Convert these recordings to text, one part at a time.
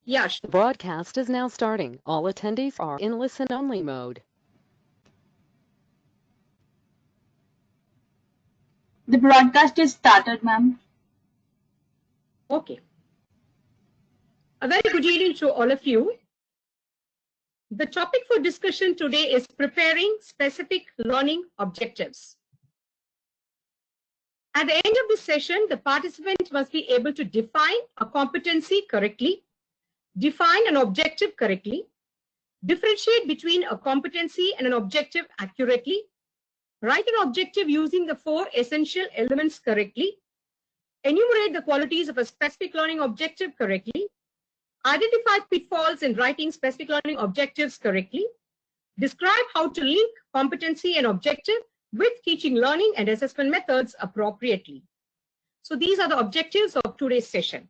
Yash. The broadcast is now starting. All attendees are in listen-only mode. The broadcast is started, ma'am. Okay. A very good evening to all of you. The topic for discussion today is preparing specific learning objectives. At the end of this session, the participant must be able to define a competency correctly, define an objective correctly, differentiate between a competency and an objective accurately, write an objective using the 4 essential elements correctly, enumerate the qualities of a specific learning objective correctly, identify pitfalls in writing specific learning objectives correctly, describe how to link competency and objective with teaching, learning, and assessment methods appropriately. So these are the objectives of today's session.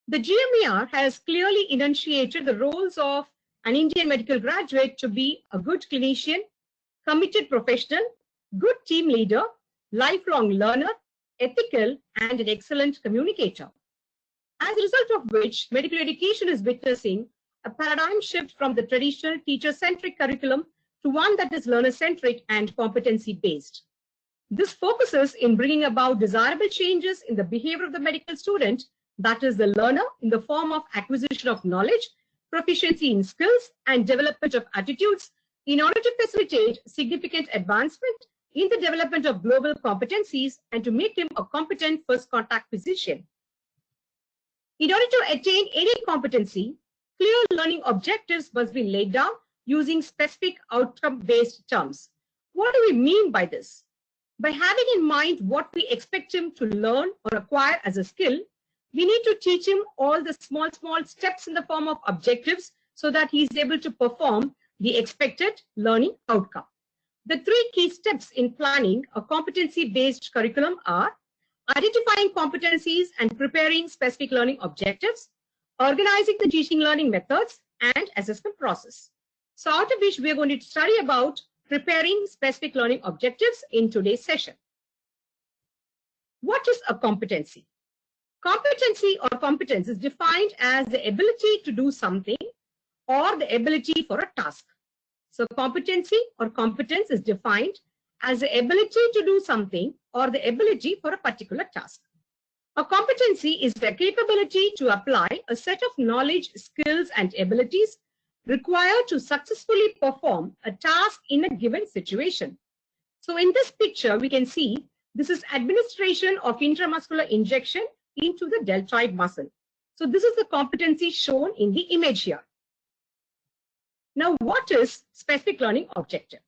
The GMER has clearly enunciated the roles of an Indian medical graduate to be a good clinician, committed professional, good team leader, lifelong learner, ethical, and an excellent communicator. As a result of which, medical education is witnessing a paradigm shift from the traditional teacher-centric curriculum to one that is learner-centric and competency-based. This focuses in bringing about desirable changes in the behavior of the medical student, that is the learner, in the form of acquisition of knowledge, proficiency in skills, and development of attitudes in order to facilitate significant advancement in the development of global competencies and to make him a competent first contact physician. In order to attain any competency, clear learning objectives must be laid down using specific outcome-based terms. What do we mean by this? By having in mind what we expect him to learn or acquire as a skill, we need to teach him all the small steps in the form of objectives so that he is able to perform the expected learning outcome. The 3 key steps in planning a competency-based curriculum are identifying competencies and preparing specific learning objectives, organizing the teaching learning methods, and assessment process. So out of which we are going to study about preparing specific learning objectives in today's session. What is a competency? Competency or competence is defined as the ability to do something or the ability for a task. So competency or competence is defined as the ability to do something or the ability for a particular task. A competency is the capability to apply a set of knowledge, skills, and abilities required to successfully perform a task in a given situation. So in this picture, we can see this is administration of intramuscular injection into the deltoid muscle. So this is the competency shown in the image here. Now, what is specific learning objective?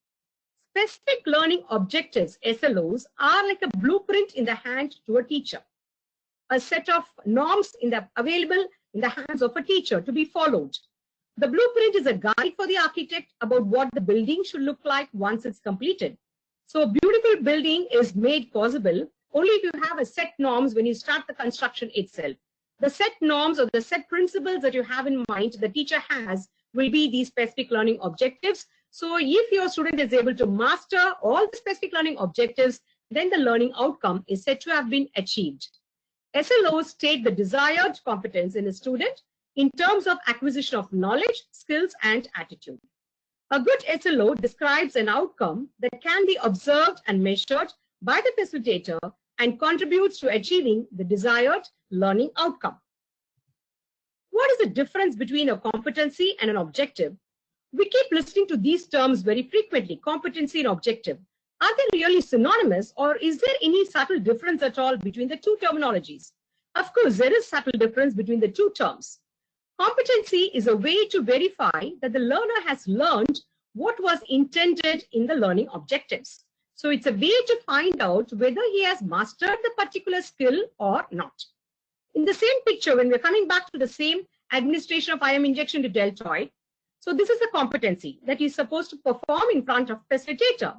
Specific learning objectives, SLOs, are like a blueprint in the hand to a teacher, a set of norms available in the hands of a teacher to be followed. The blueprint is a guide for the architect about what the building should look like once it's completed. So a beautiful building is made possible only if you have a set norms when you start the construction itself. The set norms or the set principles that you have in mind, the teacher has, will be these specific learning objectives. So if your student is able to master all the specific learning objectives, then the learning outcome is said to have been achieved. SLOs state the desired competence in a student in terms of acquisition of knowledge, skills, and attitude. A good SLO describes an outcome that can be observed and measured by the facilitator and contributes to achieving the desired learning outcome. What is the difference between a competency and an objective? We keep listening to these terms very frequently, competency and objective. Are they really synonymous, or is there any subtle difference at all between the 2 terminologies? Of course, there is subtle difference between the 2 terms. Competency is a way to verify that the learner has learned what was intended in the learning objectives. So it's a way to find out whether he has mastered the particular skill or not. In the same picture, when we're coming back to the same administration of IM injection to deltoid, so this is the competency that he's supposed to perform in front of facilitator.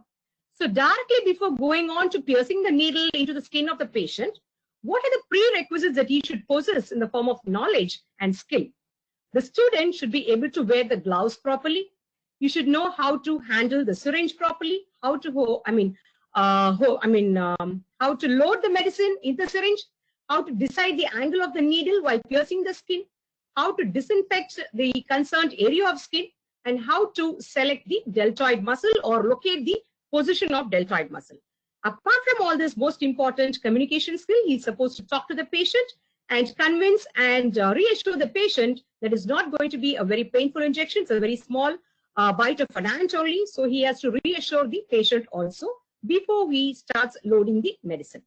So directly before going on to piercing the needle into the skin of the patient, what are the prerequisites that he should possess in the form of knowledge and skill? The student should be able to wear the gloves properly. You should know how to handle the syringe properly, how to load the medicine in the syringe, how to decide the angle of the needle while piercing the skin, how to disinfect the concerned area of skin, and how to select the deltoid muscle or locate the position of deltoid muscle. Apart from all this most important communication skill, he's supposed to talk to the patient and convince and reassure the patient that it's not going to be a very painful injection. It's a very small bite of an ant only. So he has to reassure the patient also before he starts loading the medicine.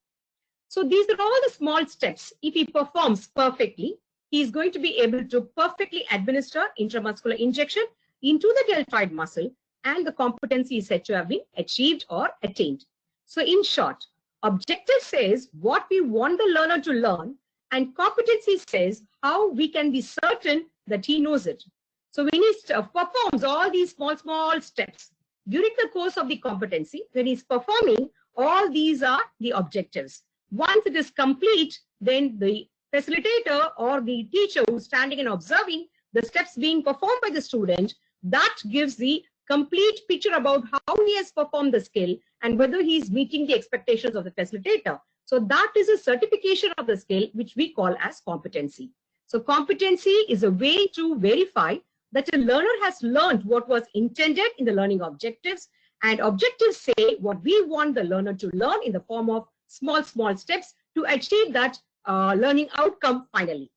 So these are all the small steps. If he performs perfectly, he is going to be able to perfectly administer intramuscular injection into the deltoid muscle, and the competency is said to have been achieved or attained. So in short, objective says what we want the learner to learn, and competency says how we can be certain that he knows it. So when he performs all these small steps during the course of the competency, when he's performing, all these are the objectives. Once it is complete, then the facilitator or the teacher who's standing and observing the steps being performed by the student, that gives the complete picture about how he has performed the skill and whether he is meeting the expectations of the facilitator. So that is a certification of the skill, which we call as competency. So competency is a way to verify that a learner has learned what was intended in the learning objectives, and objectives say what we want the learner to learn in the form of small steps to achieve that learning outcome finally.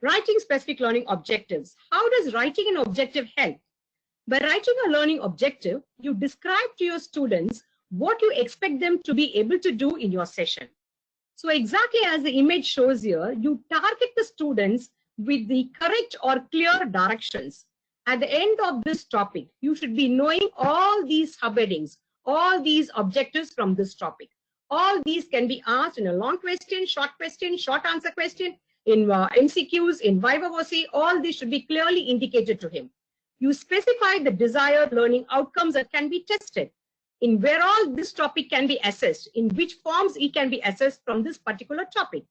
Writing specific learning objectives. How does writing an objective help? By writing a learning objective, you describe to your students what you expect them to be able to do in your session. So exactly as the image shows here, you target the students with the correct or clear directions. At the end of this topic, you should be knowing all these subheadings, all these objectives from this topic. All these can be asked in a long question, short answer question, in MCQs, in Viva Voce. All these should be clearly indicated to him. You specify the desired learning outcomes that can be tested, in where all this topic can be assessed, in which forms he can be assessed from this particular topic.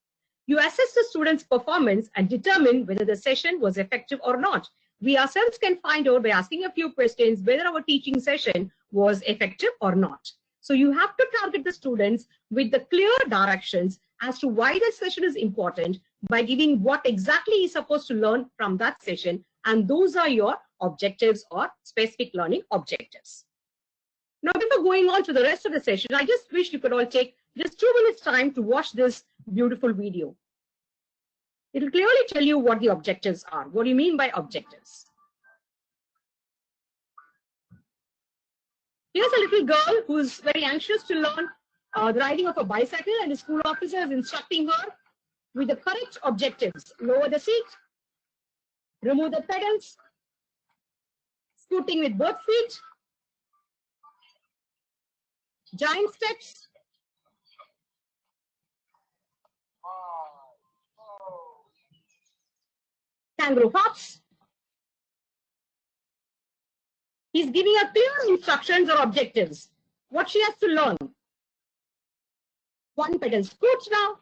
You assess the student's performance and determine whether the session was effective or not. We ourselves can find out by asking a few questions whether our teaching session was effective or not. So you have to target the students with the clear directions as to why the session is important by giving what exactly he's supposed to learn from that session. And those are your objectives or specific learning objectives. Now, before going on to the rest of the session, I just wish you could all take just 2 minutes time to watch this beautiful video. It will clearly tell you what the objectives are. What do you mean by objectives? Here's a little girl who's very anxious to learn the riding of a bicycle, and the school officer is instructing her with the correct objectives. Lower the seat, remove the pedals, scooting with both feet, giant steps, kangaroo hops. He's giving her clear instructions or objectives. What she has to learn. One pedal scoot now.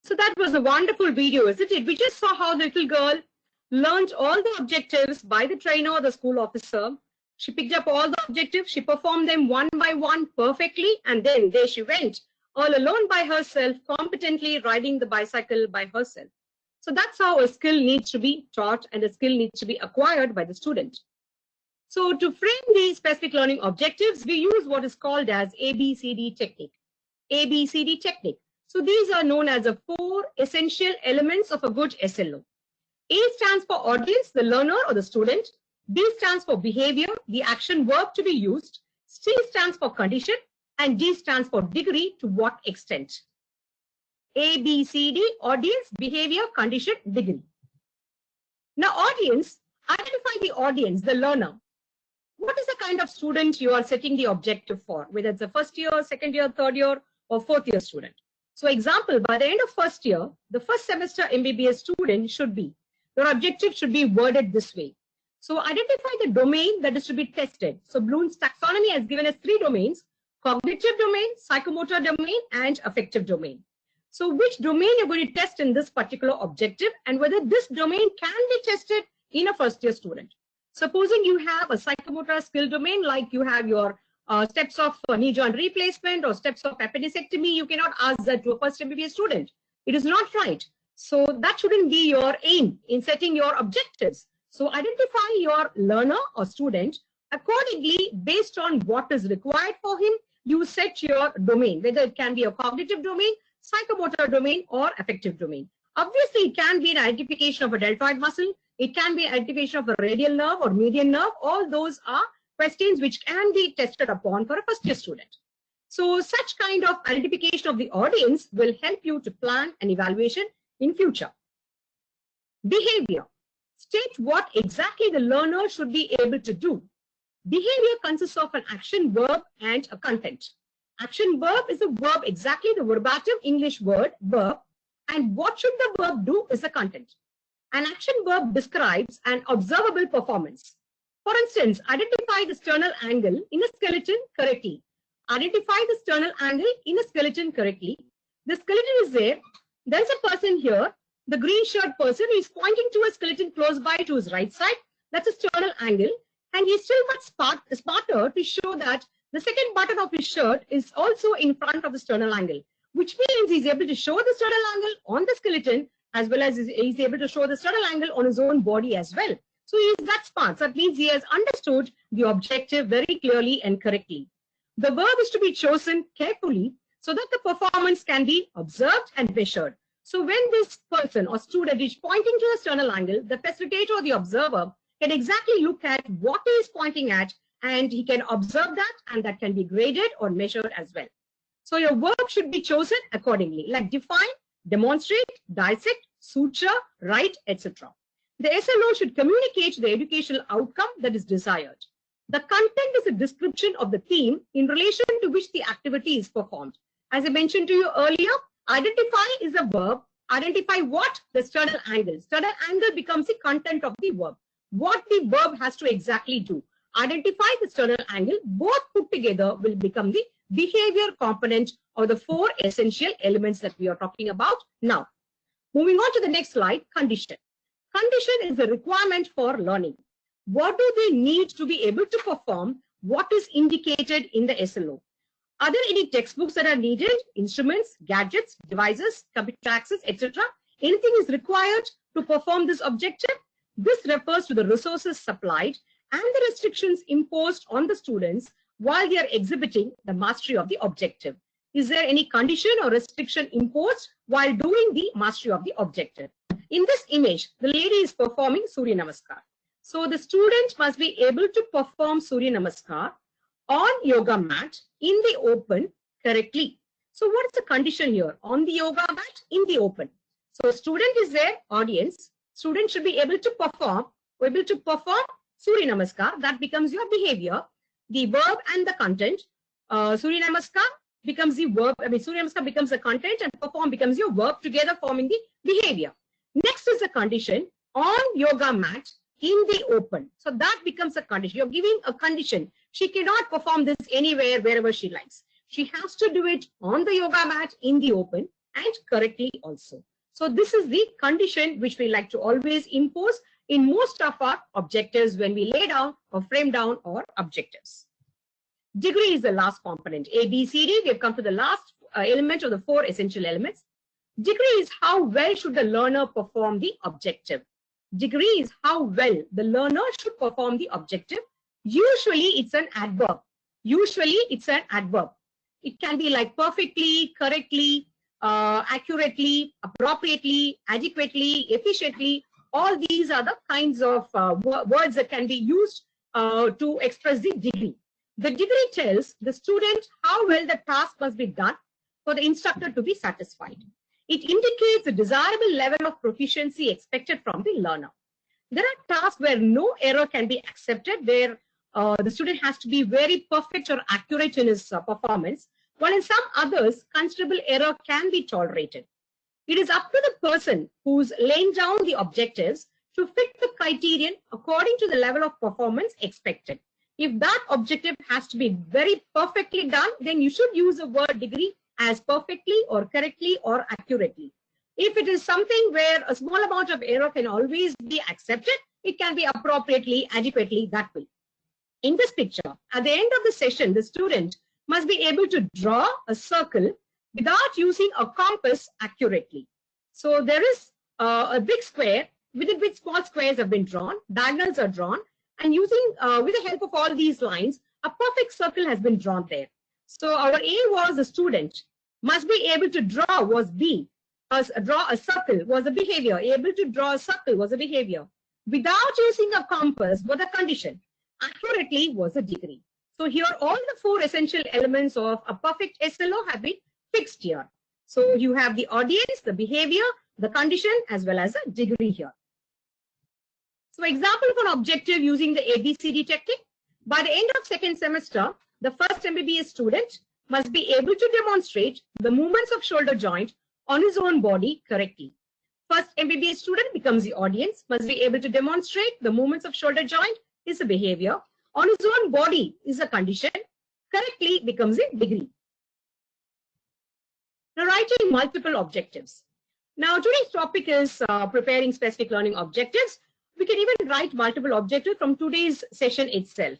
So that was a wonderful video, isn't it? We just saw how the little girl learned all the objectives by the trainer or the school officer. She picked up all the objectives, she performed them one by one perfectly, and then there she went, all alone by herself, competently riding the bicycle by herself. So that's how a skill needs to be taught and a skill needs to be acquired by the student. So to frame these specific learning objectives, we use what is called as ABCD technique. ABCD technique. So these are known as the 4 essential elements of a good SLO. A stands for audience, the learner or the student. B stands for behavior, the action verb to be used. C stands for condition, and D stands for degree, to what extent. A, B, C, D, audience, behavior, condition, degree. Now audience, identify the audience, the learner. What is the kind of student you are setting the objective for, whether it's a first year, second year, third year, or fourth year student. So example, by the end of first year, the first semester MBBS student should be, your objective should be worded this way. So identify the domain that is to be tested. So Bloom's taxonomy has given us 3 domains: cognitive domain, psychomotor domain, and affective domain. So which domain you're going to test in this particular objective, and whether this domain can be tested in a first year student. Supposing you have a psychomotor skill domain, like you have your steps of knee joint replacement or steps of appendicectomy, you cannot ask that to a first MBBS student. It is not right. So that shouldn't be your aim in setting your objectives. So identify your learner or student accordingly based on what is required for him. You set your domain, whether it can be a cognitive domain, psychomotor domain, or affective domain. Obviously, it can be an identification of a deltoid muscle. It can be identification of a radial nerve or median nerve. All those are questions which can be tested upon for a first year student. So such kind of identification of the audience will help you to plan an evaluation in future. Behavior. State what exactly the learner should be able to do. Behavior consists of an action, verb, and a content. Action verb is a verb, exactly the verbatim English word, verb, and what should the verb do is the content. An action verb describes an observable performance. For instance, identify the sternal angle in a skeleton correctly. Identify the sternal angle in a skeleton correctly. The skeleton is there. There's a person here. The green shirt person is pointing to a skeleton close by to his right side. That's a sternal angle. And he's still much smarter to show that the second button of his shirt is also in front of the sternal angle, which means he's able to show the sternal angle on the skeleton as well as he's able to show the sternal angle on his own body as well. So he's that smart. So that means he has understood the objective very clearly and correctly. The verb is to be chosen carefully so that the performance can be observed and measured. So when this person or student is pointing to the sternal angle, the facilitator or the observer can exactly look at what he is pointing at, and he can observe that, and that can be graded or measured as well. So your verb should be chosen accordingly, like define, demonstrate, dissect, suture, write, etc. The SLO should communicate the educational outcome that is desired. The content is a description of the theme in relation to which the activity is performed. As I mentioned to you earlier, identify is a verb. Identify what? The sternal angle. Sternal angle becomes the content of the verb. What the verb has to exactly do. Identify the sternal angle. Both put together will become the behavior component of the 4 essential elements that we are talking about now. Moving on to the next slide, condition. Condition is a requirement for learning. What do they need to be able to perform what is indicated in the SLO? Are there any textbooks that are needed? Instruments, gadgets, devices, computer access, etc. Anything is required to perform this objective? This refers to the resources supplied and the restrictions imposed on the students while they are exhibiting the mastery of the objective. Is there any condition or restriction imposed while doing the mastery of the objective? In this image, the lady is performing Surya Namaskar. So the student must be able to perform Surya Namaskar on yoga mat in the open correctly. So what is the condition here? On the yoga mat in the open. So student is there, audience. Student should be able to perform Surya Namaskar. That becomes your behavior. The verb and the content. Surya Namaskar becomes the verb. Surya Namaskar becomes the content and perform becomes your verb, together forming the behavior. Next is the condition, on yoga mat in the open. So that becomes a condition. You're giving a condition. She cannot perform this anywhere, wherever she likes. She has to do it on the yoga mat in the open. and correctly also. So this is the condition which we like to always impose in most of our objectives when we lay down or frame down our objectives. Degree is the last component. A, B, C, D. We have come to the last element of the 4 essential elements. Degree is how well should the learner perform the objective. Degree is how well the learner should perform the objective. Usually it's an adverb. Usually it's an adverb. It can be like perfectly, correctly, accurately, appropriately, adequately, efficiently. All these are the kinds of words that can be used to express the degree. The degree tells the student how well the task must be done for the instructor to be satisfied. It indicates the desirable level of proficiency expected from the learner. There are tasks where no error can be accepted, where the student has to be very perfect or accurate in his performance, while in some others, considerable error can be tolerated. It is up to the person who's laying down the objectives to fit the criterion according to the level of performance expected. If that objective has to be very perfectly done, then you should use the word degree as perfectly or correctly or accurately. If it is something where a small amount of error can always be accepted, it can be appropriately, adequately, that way. In this picture, at the end of the session, the student must be able to draw a circle without using a compass accurately. So there is a big square within which small squares have been drawn, diagonals are drawn, and using with the help of all these lines, a perfect circle has been drawn there. So our A was the student must be able to draw was B. Draw a circle was a behavior. Able to draw a circle was a behavior. Without using a compass was a condition. Accurately was a degree. So here all the 4 essential elements of a perfect SLO have been fixed here. So you have the audience, the behavior, the condition, as well as a degree here. So example of an objective using the ABCD technique. By the end of 2nd semester, the first MBBS student must be able to demonstrate the movements of shoulder joint on his own body correctly. First MBBS student becomes the audience, must be able to demonstrate the movements of shoulder joint is a behavior, on his own body is a condition, correctly becomes a degree. Now writing multiple objectives. Now today's topic is preparing specific learning objectives. We can even write multiple objectives from today's session itself.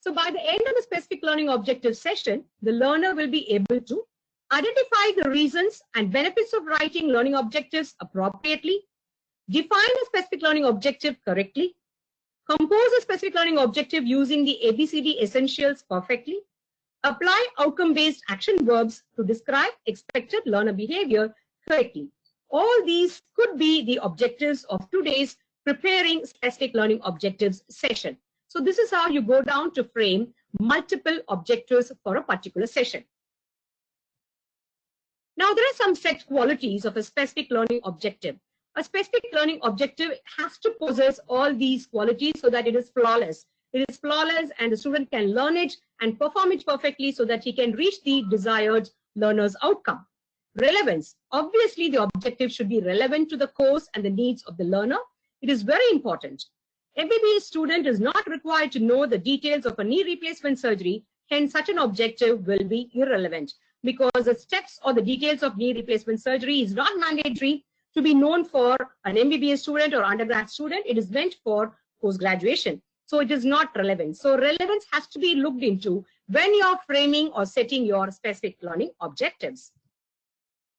So by the end of the specific learning objective session, the learner will be able to identify the reasons and benefits of writing learning objectives appropriately, define a specific learning objective correctly, compose a specific learning objective using the ABCD essentials perfectly, apply outcome-based action verbs to describe expected learner behavior correctly. All these could be the objectives of today's preparing specific learning objectives session. So this is how you go down to frame multiple objectives for a particular session. Now there are some set qualities of a specific learning objective. A specific learning objective has to possess all these qualities so that it is flawless. It is flawless and the student can learn it and perform it perfectly so that he can reach the desired learner's outcome. Relevance. Obviously, the objective should be relevant to the course and the needs of the learner. It is very important. MBBS student is not required to know the details of a knee replacement surgery, hence such an objective will be irrelevant because the steps or the details of knee replacement surgery is not mandatory to be known for an MBBS student or undergrad student. It is meant for post-graduation. So it is not relevant. So relevance has to be looked into when you're framing or setting your specific learning objectives.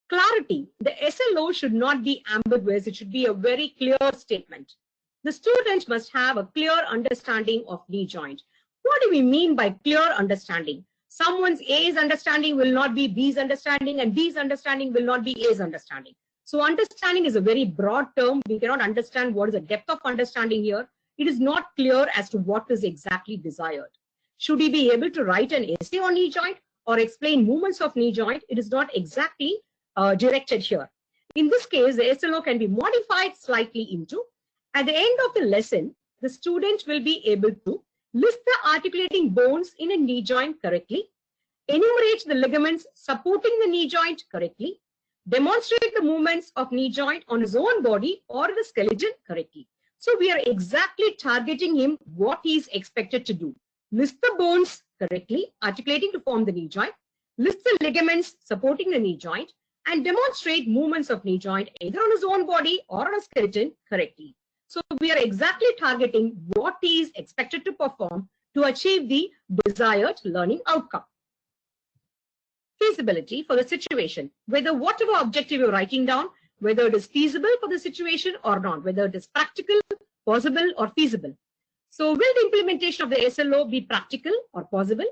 Clarity. The SLO should not be ambiguous. It should be a very clear statement. The student must have a clear understanding of knee joint. What do we mean by clear understanding? Someone's A's understanding will not be B's understanding and B's understanding will not be A's understanding. So understanding is a very broad term. We cannot understand what is the depth of understanding here. It is not clear as to what is exactly desired. Should he be able to write an essay on knee joint or explain movements of knee joint? It is not exactly directed here. In this case, the SLO can be modified slightly into, at the end of the lesson, the student will be able to list the articulating bones in a knee joint correctly, enumerate the ligaments supporting the knee joint correctly, demonstrate the movements of knee joint on his own body or the skeleton correctly. So we are exactly targeting him what he is expected to do. List the bones correctly, articulating to form the knee joint, list the ligaments supporting the knee joint, and demonstrate movements of knee joint either on his own body or on a skeleton correctly. So we are exactly targeting what he is expected to perform to achieve the desired learning outcome. Feasibility for the situation, whether whatever objective you're writing down, whether it is feasible for the situation or not, whether it is practical, possible or feasible. So will the implementation of the SLO be practical or possible?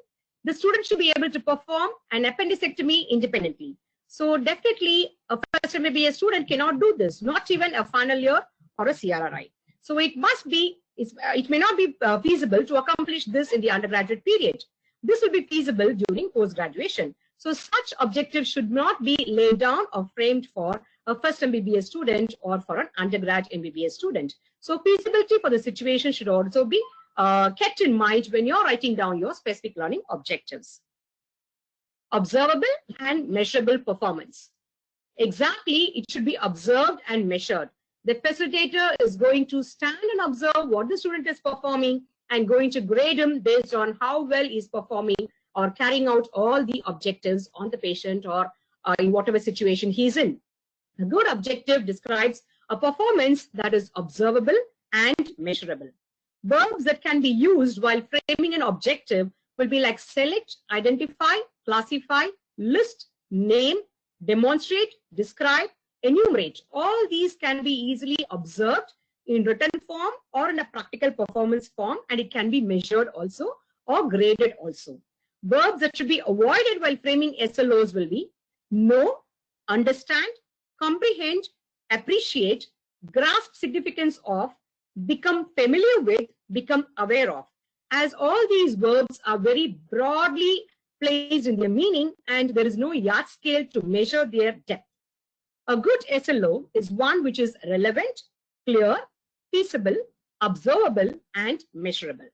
The student should be able to perform an appendicectomy independently. So definitely a first MBBS student cannot do this, not even a final year or a CRRI. So it may not be feasible to accomplish this in the undergraduate period. This will be feasible during post-graduation. So such objectives should not be laid down or framed for a first MBBS student or for an undergrad MBBS student. So feasibility for the situation should also be kept in mind when you're writing down your specific learning objectives. Observable and measurable performance. Exactly, it should be observed and measured. The facilitator is going to stand and observe what the student is performing and going to grade him based on how well he's performing or carrying out all the objectives on the patient or in whatever situation he's in. A good objective describes a performance that is observable and measurable. Verbs that can be used while framing an objective will be like select, identify, classify, list, name, demonstrate, describe, enumerate. All these can be easily observed in written form or in a practical performance form, and it can be measured also or graded also. Verbs that should be avoided while framing SLOs will be know, understand, comprehend, appreciate, grasp significance of, become familiar with, become aware of. As all these verbs are very broadly placed in their meaning and there is no yard scale to measure their depth. A good SLO is one which is relevant, clear, feasible, observable, and measurable.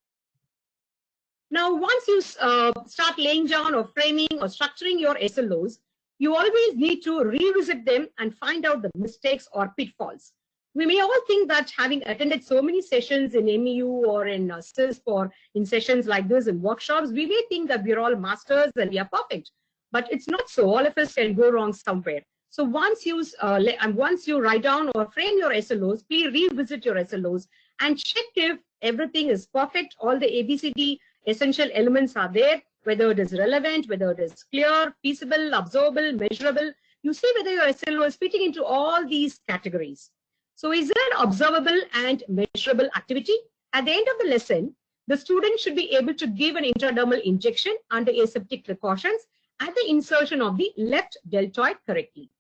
Now, once you start laying down or framing or structuring your SLOs, you always need to revisit them and find out the mistakes or pitfalls. We may all think that having attended so many sessions in MEU or in CISP or in sessions like this in workshops, we may think that we're all masters and we are perfect. But it's not so. All of us can go wrong somewhere. So once you write down or frame your SLOs, please revisit your SLOs and check if everything is perfect. All the ABCD essential elements are there, whether it is relevant, whether it is clear, feasible, observable, measurable. You see whether your SLO is fitting into all these categories. So is there an observable and measurable activity? At the end of the lesson, the student should be able to give an intradermal injection under aseptic precautions at the insertion of the left deltoid correctly.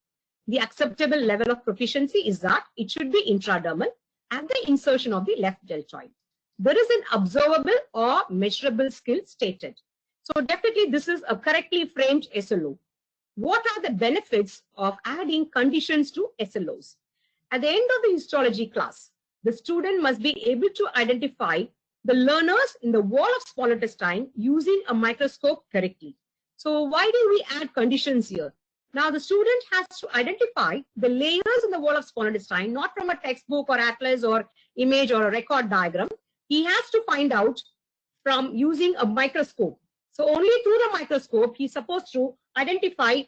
The acceptable level of proficiency is that it should be intradermal at the insertion of the left deltoid. There is an observable or measurable skill stated. So definitely this is a correctly framed SLO. What are the benefits of adding conditions to SLOs? At the end of the histology class, the student must be able to identify the learners in the wall of small intestine using a microscope correctly. So why do we add conditions here? Now the student has to identify the layers in the wall of small intestine, not from a textbook or atlas or image or a record diagram. He has to find out from using a microscope. So only through the microscope, he's supposed to identify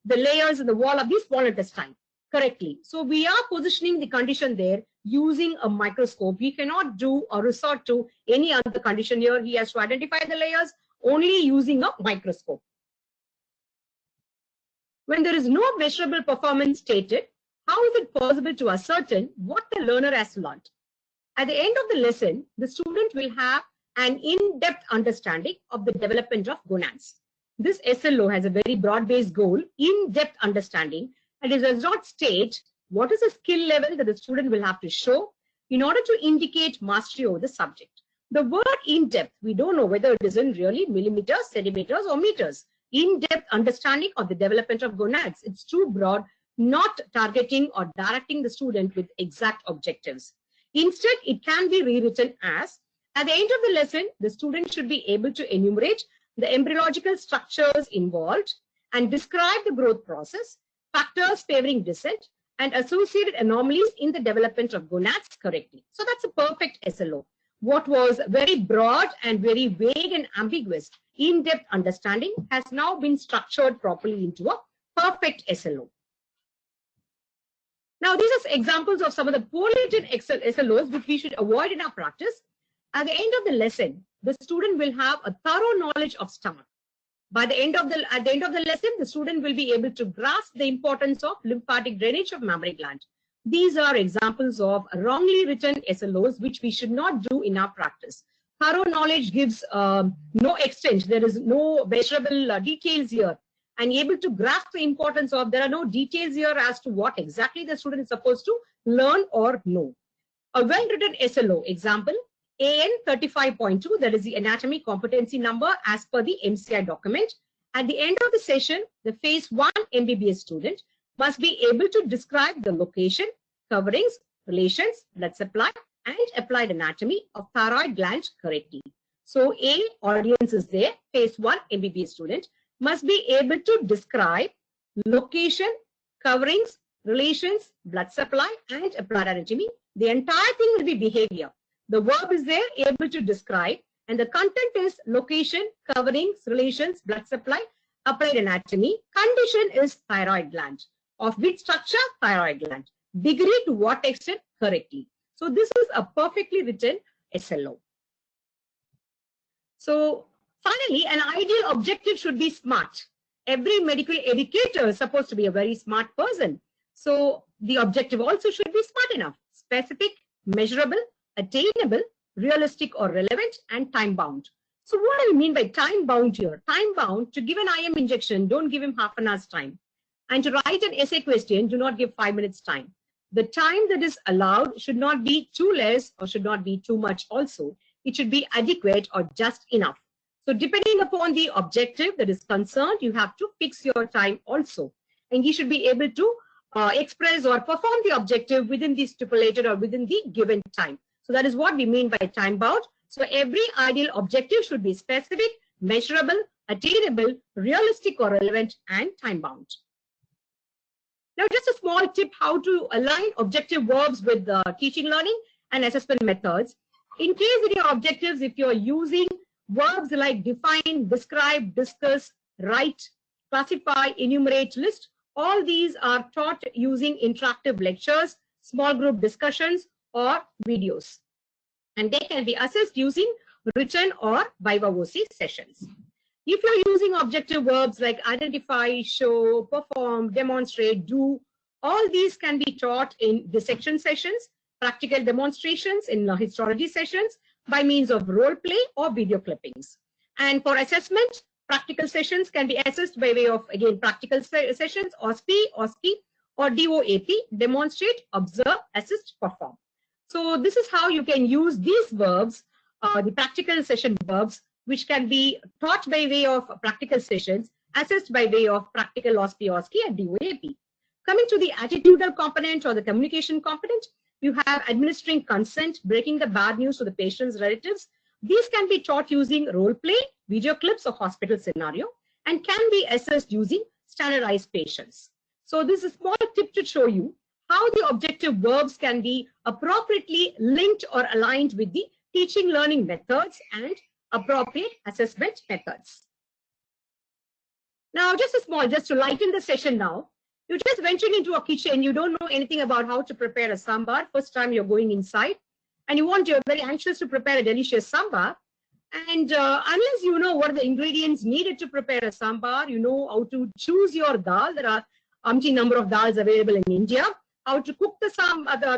the layers in the wall of the small intestine correctly. So we are positioning the condition there using a microscope. He cannot do or resort to any other condition here. He has to identify the layers only using a microscope. When there is no measurable performance stated, how is it possible to ascertain what the learner has learned? At the end of the lesson, the student will have an in-depth understanding of the development of gonads. This SLO has a very broad-based goal, in-depth understanding, and it does not state what is the skill level that the student will have to show in order to indicate mastery over the subject. The word in-depth, we don't know whether it is in really millimeters, centimeters, or meters. In-depth understanding of the development of gonads. It's too broad, not targeting or directing the student with exact objectives. Instead, it can be rewritten as, at the end of the lesson, the student should be able to enumerate the embryological structures involved and describe the growth process, factors favoring descent, and associated anomalies in the development of gonads correctly. So that's a perfect SLO. What was very broad and very vague and ambiguous, in-depth understanding has now been structured properly into a perfect SLO. Now, these are examples of some of the poorly written SLOs which we should avoid in our practice. At the end of the lesson, the student will have a thorough knowledge of stomach. At the end of the lesson, the student will be able to grasp the importance of lymphatic drainage of mammary gland. These are examples of wrongly written SLOs which we should not do in our practice. Thorough knowledge gives no extent. There is no measurable details here. And able to grasp the importance of, there are no details here as to what exactly the student is supposed to learn or know. A well-written SLO, example, AN 35.2, that is the anatomy competency number as per the MCI document. At the end of the session, the phase 1 MBBS student must be able to describe the location, coverings, relations, blood supply, and applied anatomy of thyroid gland correctly. So A, audience is there, phase 1 MBBS student must be able to describe location, coverings, relations, blood supply, and applied anatomy. The entire thing will be behavior. The verb is there, able to describe, and the content is location, coverings, relations, blood supply, applied anatomy. Condition is thyroid gland. Of which structure? Thyroid gland. Degree to what extent? Correctly. So this is a perfectly written SLO. So finally, an ideal objective should be smart. Every medical educator is supposed to be a very smart person. So the objective also should be smart enough, specific, measurable, attainable, realistic or relevant, and time bound. So what do you mean by time bound here? Time bound, to give an IM injection, don't give him half an hour's time. And to write an essay question, do not give 5 minutes time. The time that is allowed should not be too less or should not be too much also. It should be adequate or just enough. So depending upon the objective that is concerned, you have to fix your time also. And you should be able to express or perform the objective within the stipulated or within the given time. So that is what we mean by time bound. So every ideal objective should be specific, measurable, attainable, realistic or relevant, and time bound. Now, just a small tip how to align objective verbs with the teaching, learning, and assessment methods. In case in your objectives, if you're using verbs like define, describe, discuss, write, classify, enumerate, list, all these are taught using interactive lectures, small group discussions, or videos. And they can be assessed using written or viva voce sessions. If you're using objective verbs like identify, show, perform, demonstrate, do, all these can be taught in dissection sessions, practical demonstrations in histology sessions by means of role play or video clippings. And for assessment, practical sessions can be assessed by way of, again, practical sessions, OSPI, or DOAP, demonstrate, observe, assist, perform. So this is how you can use these verbs, the practical session verbs, which can be taught by way of practical sessions, assessed by way of practical OSPI, and DOAP. Coming to the attitudinal component or the communication component, you have administering consent, breaking the bad news to the patient's relatives. These can be taught using role play, video clips of hospital scenario, and can be assessed using standardized patients. So this is a small tip to show you how the objective verbs can be appropriately linked or aligned with the teaching learning methods and appropriate assessment methods. Now, just to lighten the session now, you just ventured into a kitchen, you don't know anything about how to prepare a sambar, first time you're going inside, and you're very anxious to prepare a delicious sambar. And unless you know what are the ingredients needed to prepare a sambar, you know how to choose your dal. There are umpteen number of dals available in India. How to cook the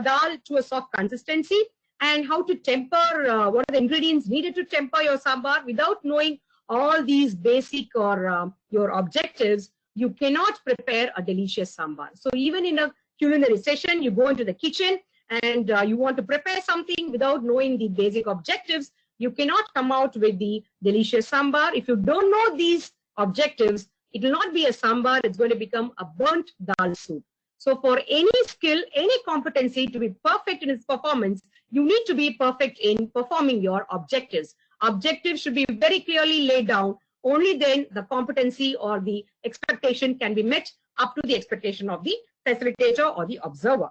dal to a soft consistency, and how to temper, what are the ingredients needed to temper your sambar. Without knowing all these basic or your objectives, you cannot prepare a delicious sambar. So even in a culinary session, you go into the kitchen and you want to prepare something without knowing the basic objectives, you cannot come out with the delicious sambar. If you don't know these objectives, it will not be a sambar, it's going to become a burnt dal soup. So for any skill, any competency to be perfect in its performance, you need to be perfect in performing your objectives. Objectives should be very clearly laid down. Only then the competency or the expectation can be met up to the expectation of the facilitator or the observer.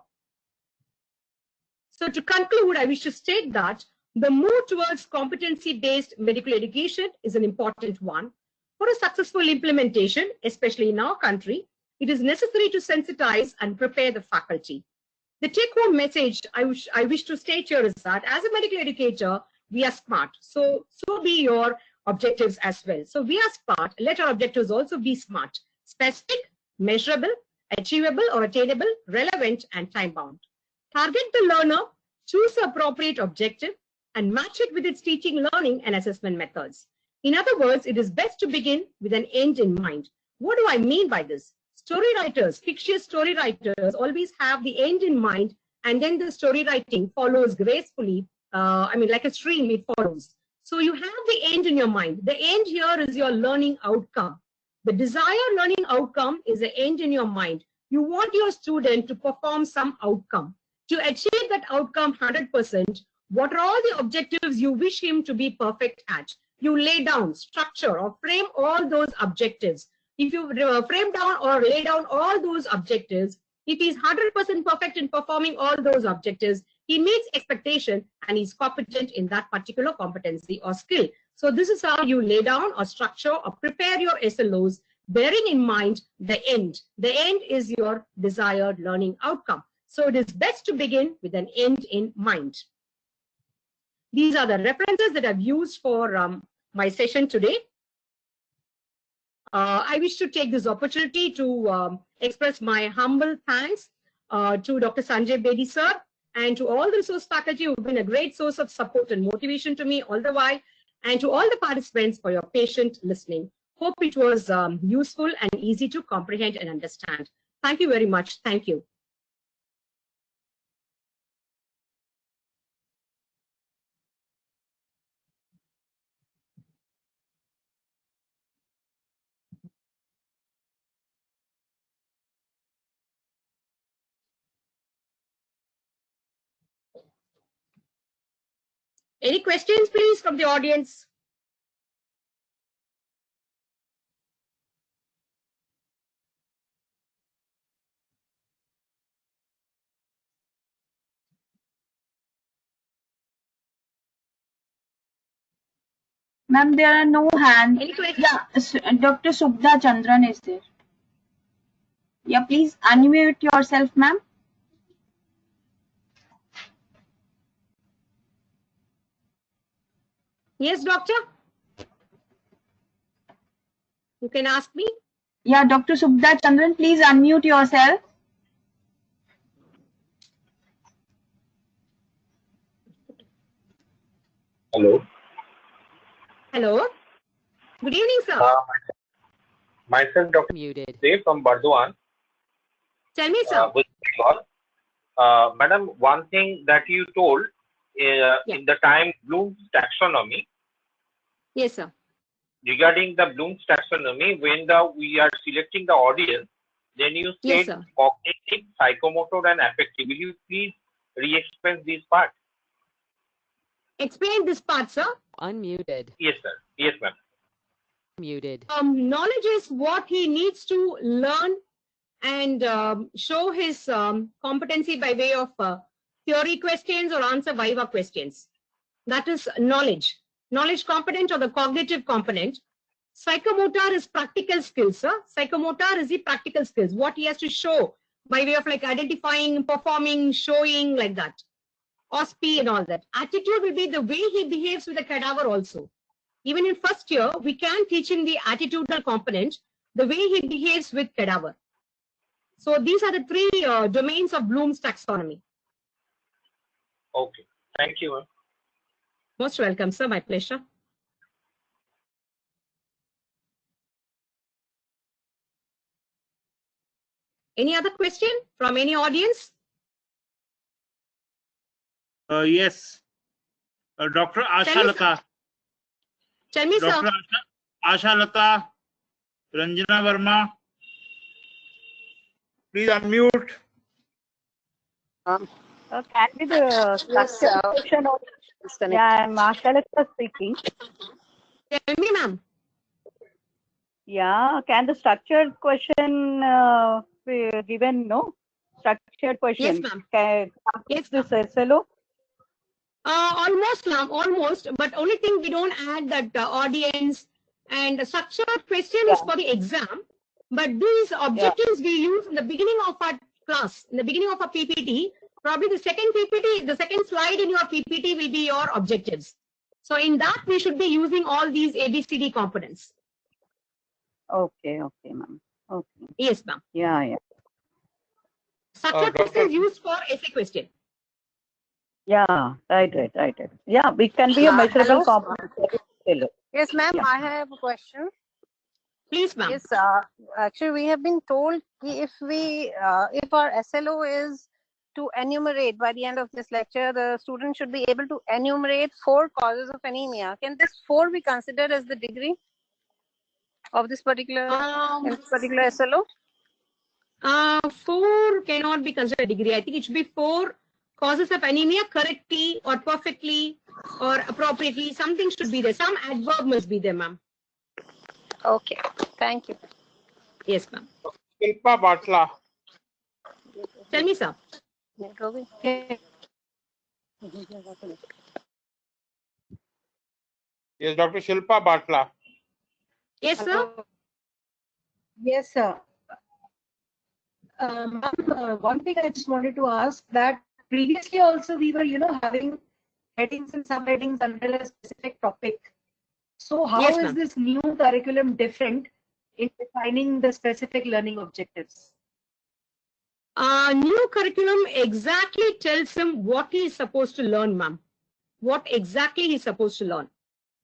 So to conclude, I wish to state that the move towards competency-based medical education is an important one. For a successful implementation, especially in our country, it is necessary to sensitize and prepare the faculty. The take-home message I wish to state here is that as a medical educator, we are smart. So be your objectives as well. So we are smart. Let our objectives also be smart, specific, measurable, achievable or attainable, relevant, and time-bound. Target the learner, choose the appropriate objective, and match it with its teaching, learning, and assessment methods. In other words, it is best to begin with an end in mind. What do I mean by this? Story writers, fictitious story writers always have the end in mind, and then the story writing follows gracefully. Like a stream, it follows. So you have the end in your mind. The end here is your learning outcome. The desired learning outcome is the end in your mind. You want your student to perform some outcome. To achieve that outcome 100%, what are all the objectives you wish him to be perfect at? You lay down, structure, or frame all those objectives. If you frame down or lay down all those objectives, if he's 100% perfect in performing all those objectives, he meets expectation and he's competent in that particular competency or skill. So this is how you lay down or structure or prepare your SLOs, bearing in mind the end. The end is your desired learning outcome. So it is best to begin with an end in mind. These are the references that I've used for my session today. I wish to take this opportunity to express my humble thanks to Dr. Sanjay Bedi sir and to all the resource faculty who have been a great source of support and motivation to me all the while, and to all the participants for your patient listening. Hope it was useful and easy to comprehend and understand. Thank you very much. Thank you. Any questions, please, from the audience? Ma'am, there are no hands. Any questions? Yeah, Dr. Subda Chandran is there. Yeah, please unmute yourself, ma'am. Yes, doctor? You can ask me. Yeah, Dr. Subda Chandran, please unmute yourself. Hello. Hello. Good evening, sir. Myself, Dr. Muted. Dave from Bardwan. Tell me, sir. Madam, one thing that you told in the time Bloom's taxonomy. Yes, sir. Regarding the Bloom's taxonomy, when we are selecting the audience, then you said Yes, cognitive, psychomotor, and affective. Will you please re-explain this part? Explain this part, sir. Unmuted. Yes, sir. Yes, ma'am. Muted. Knowledge is what he needs to learn and show his competency by way of theory questions or answer viva questions. That is knowledge. Knowledge component or the cognitive component. Psychomotor is practical skills, sir. Psychomotor is the practical skills, what he has to show by way of like identifying, performing, showing, like that. OSP and all that. Attitude will be the way he behaves with the cadaver also. Even in first year, we can teach him the attitudinal component, the way he behaves with cadaver. So these are the three domains of Bloom's taxonomy. Okay. Thank you, ma'am. Most welcome, sir. My pleasure. Any other question from any audience? Yes. Dr. Asha Lata. Tell me, Dr. sir. Asha Lata, Ranjana Verma. Please unmute. Can be the structure question of, yeah, I'm Asha Lata speaking. Tell me, ma'am. Yeah, can the structured question be given? No, structured question. Yes, ma'am. Yes, this SLO. Almost, ma'am, almost. But only thing we don't add that audience and the structured question is for the exam. But these objectives we use in the beginning of our class, in the beginning of our PPT, Probably the second PPT, the second slide in your PPT will be your objectives. So in that, we should be using all these ABCD components. Okay, okay, ma'am. Okay. Yes, ma'am. Yeah, yeah. Such a test is used for essay question. Yeah, right. Yeah, it can be a measurable Hello? component. Yes, ma'am, Yeah. I have a question. Please, ma'am. Yes, actually, we have been told if our SLO is to enumerate by the end of this lecture, the student should be able to enumerate 4 causes of anemia. Can this 4 be considered as the degree of this particular SLO? 4 cannot be considered a degree. I think it should be 4 causes of anemia correctly or perfectly or appropriately. Something should be there. Some adverb must be there, ma'am. Okay, thank you. Yes, ma'am. Shilpa Batla. Tell me, sir. Yes, Dr. Shilpa Batla. Yes, sir. Yes, sir. Ma'am, one thing I just wanted to ask that previously also we were, having headings and subheadings under a specific topic. So how Yes, is ma'am. this new curriculum different in defining the specific learning objectives? New curriculum exactly tells him what he is supposed to learn, ma'am. What exactly he is supposed to learn.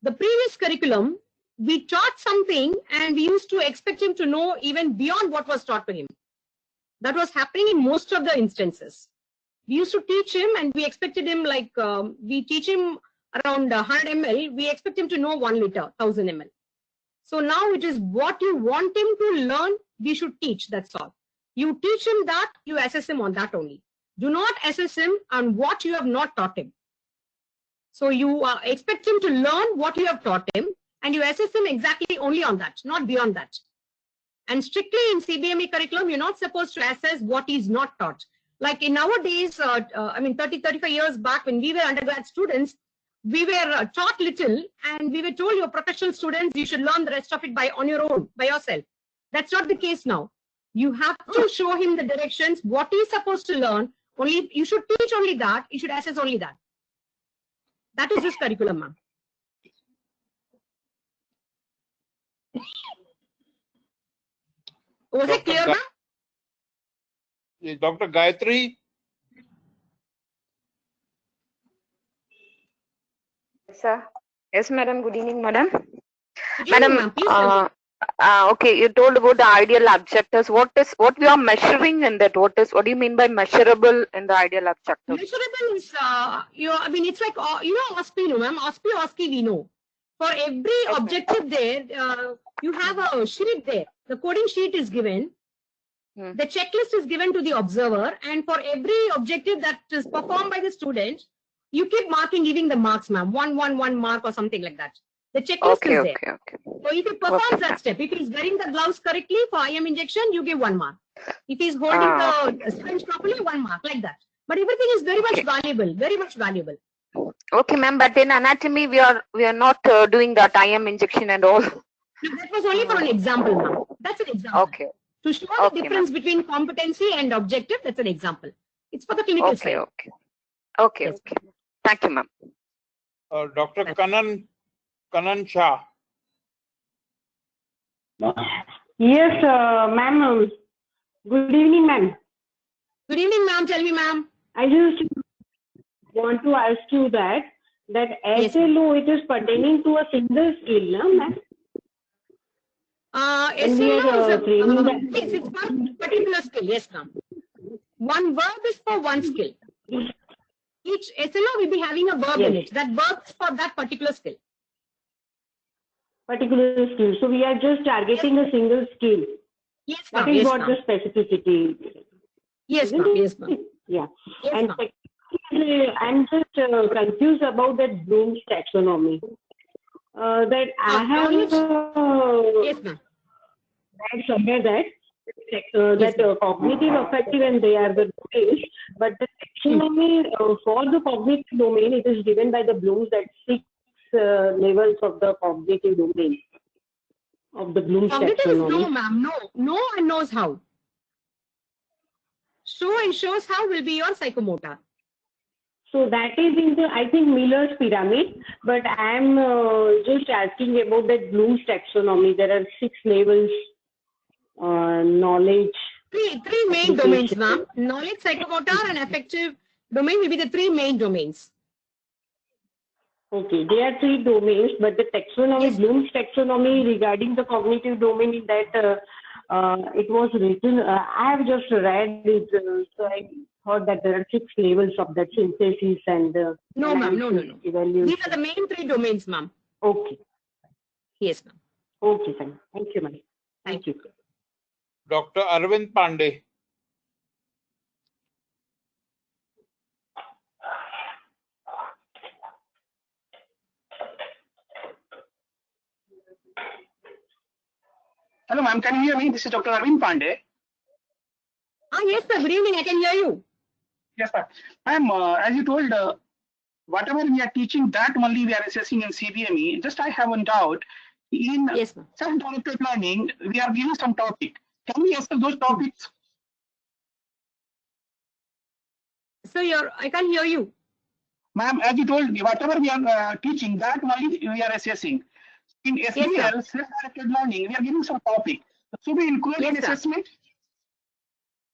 The previous curriculum, we taught something and we used to expect him to know even beyond what was taught to him. That was happening in most of the instances. We used to teach him and we expected him like, we teach him around 100 ml, we expect him to know 1 liter, 1000 ml. So now it is what you want him to learn, we should teach, that's all. You teach him that, you assess him on that only. Do not assess him on what you have not taught him. So you expect him to learn what you have taught him and you assess him exactly only on that, not beyond that. And strictly in CBME curriculum, you're not supposed to assess what is not taught. Like in nowadays, 30, 35 years back when we were undergrad students, we were taught little and we were told your professional students, you should learn the rest of it on your own, by yourself. That's not the case now. You have to show him the directions, what he's supposed to learn. Only you should teach only that, you should assess only that. That is this curriculum, ma'am. Was it clear, ma'am? Dr. Gayatri. Sir. Yes, madam. Good evening, madam. Good evening, ma'am. Please tell me. Okay, you told about the ideal objectives. What we are measuring in that? What do you mean by measurable in the ideal objective? Measurable is, it's like, OSPI, no, ma'am. OSPI, we know. For every objective there, you have a sheet there. The coding sheet is given. The checklist is given to the observer. And for every objective that is performed by the student, you keep marking, giving the marks, ma'am. 1 mark or something like that. The checklist is there. Okay. So if he performs that step, if he's wearing the gloves correctly for IM injection, you give 1 mark. If he's holding the syringe properly, 1 mark, like that. But everything is very much valuable, very much valuable. Okay, ma'am. But in anatomy, we are not doing that IM injection and all. That was only for an example, ma'am. That's an example. Okay. To show the difference between competency and objective, that's an example. It's for the clinical side. Okay. Yes. Thank you, ma'am. Dr. Kanan Shah. Yes, ma'am. Good evening, ma'am. Good evening, ma'am. Tell me, ma'am. I just want to ask you that Yes, SLO, it is pertaining to a single skill, no, ma'am? SLO is it's for particular skill. Yes, ma'am. One verb is for one skill. Each SLO will be having a verb in it. That verb is for that particular skill. Particular skill. So we are just targeting a single skill. Yes, ma'am. That is what the specificity. Yes, ma'am. Yes, ma'am. Yeah. Yes, And secondly, I'm just confused about that Bloom's taxonomy. That I have yes, ma'am. read somewhere that cognitive, affective, and they are the domains. But the taxonomy for the cognitive domain, it is given by the Bloom's that 6 levels of the cognitive domain of the Bloom's Cognitive is taxonomy. no, ma'am. No and knows how. show and shows how will be your psychomotor. So that is in the, I think, Miller's pyramid, but I am just asking about that Bloom's taxonomy. There are 6 levels, knowledge. Three main domains, ma'am. Knowledge, psychomotor, and affective domain will be the 3 main domains. Okay, there are 3 domains, but the taxonomy, Yes. Bloom's taxonomy regarding the cognitive domain is that it was written, I have just read it, so I thought that there are 6 levels of that synthesis and No, ma'am. No. evaluation. These are the main 3 domains, ma'am. Okay, Yes, ma'am. okay, fine. Thank you, ma'am. Thank you. Dr. Arvind Pandey. Hello, ma'am. Can you hear me? This is Dr. Arvind Pandey. Yes, sir. Good evening. I can hear you. Yes, sir. Ma'am, as you told, whatever we are teaching, that only we are assessing in CBME. Just I have one doubt. In Yes, ma'am. self-directed learning, we are given some topic. Can we assess those topics? So I can't hear you. Ma'am, as you told, whatever we are teaching, that only we are assessing. In SBL, self-directed learning, we are giving some topic. Should we include in Yes, sir. assessment?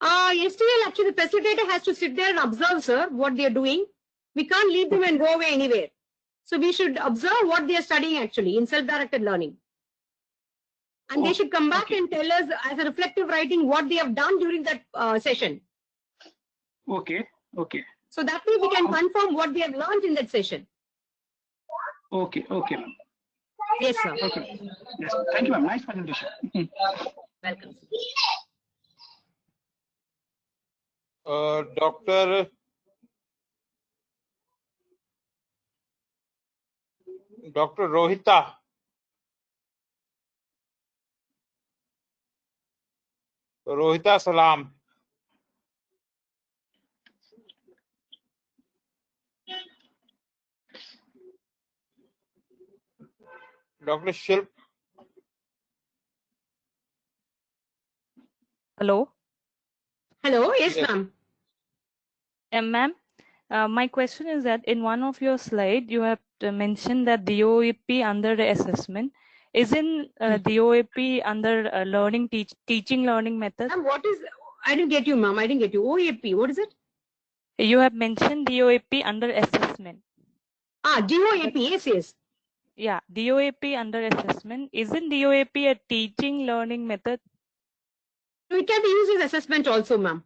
STL, actually, the facilitator has to sit there and observe, sir, what they are doing. We can't leave them and go away anywhere. So we should observe what they are studying actually in self-directed learning. And they should come back and tell us as a reflective writing what they have done during that session. Okay, okay. So that way we can confirm what they have learned in that session. Okay, okay, ma'am. Yes, sir. Okay. Yes. Thank you, ma'am. Nice presentation. Welcome. Dr. Rohita. Rohita Salam. Dr. Shilp. Hello. Hello. Yes, ma'am. Ma'am, my question is that in one of your slides, you have mentioned that DOAP under the assessment. Isn't DOAP under teaching learning method? Ma'am, what is, I didn't get you, ma'am. I didn't get you. OAP, what is it? You have mentioned DOAP under assessment. DOAP, yes. Yeah, DOAP under assessment. Isn't DOAP a teaching learning method? It can be used as assessment also, ma'am.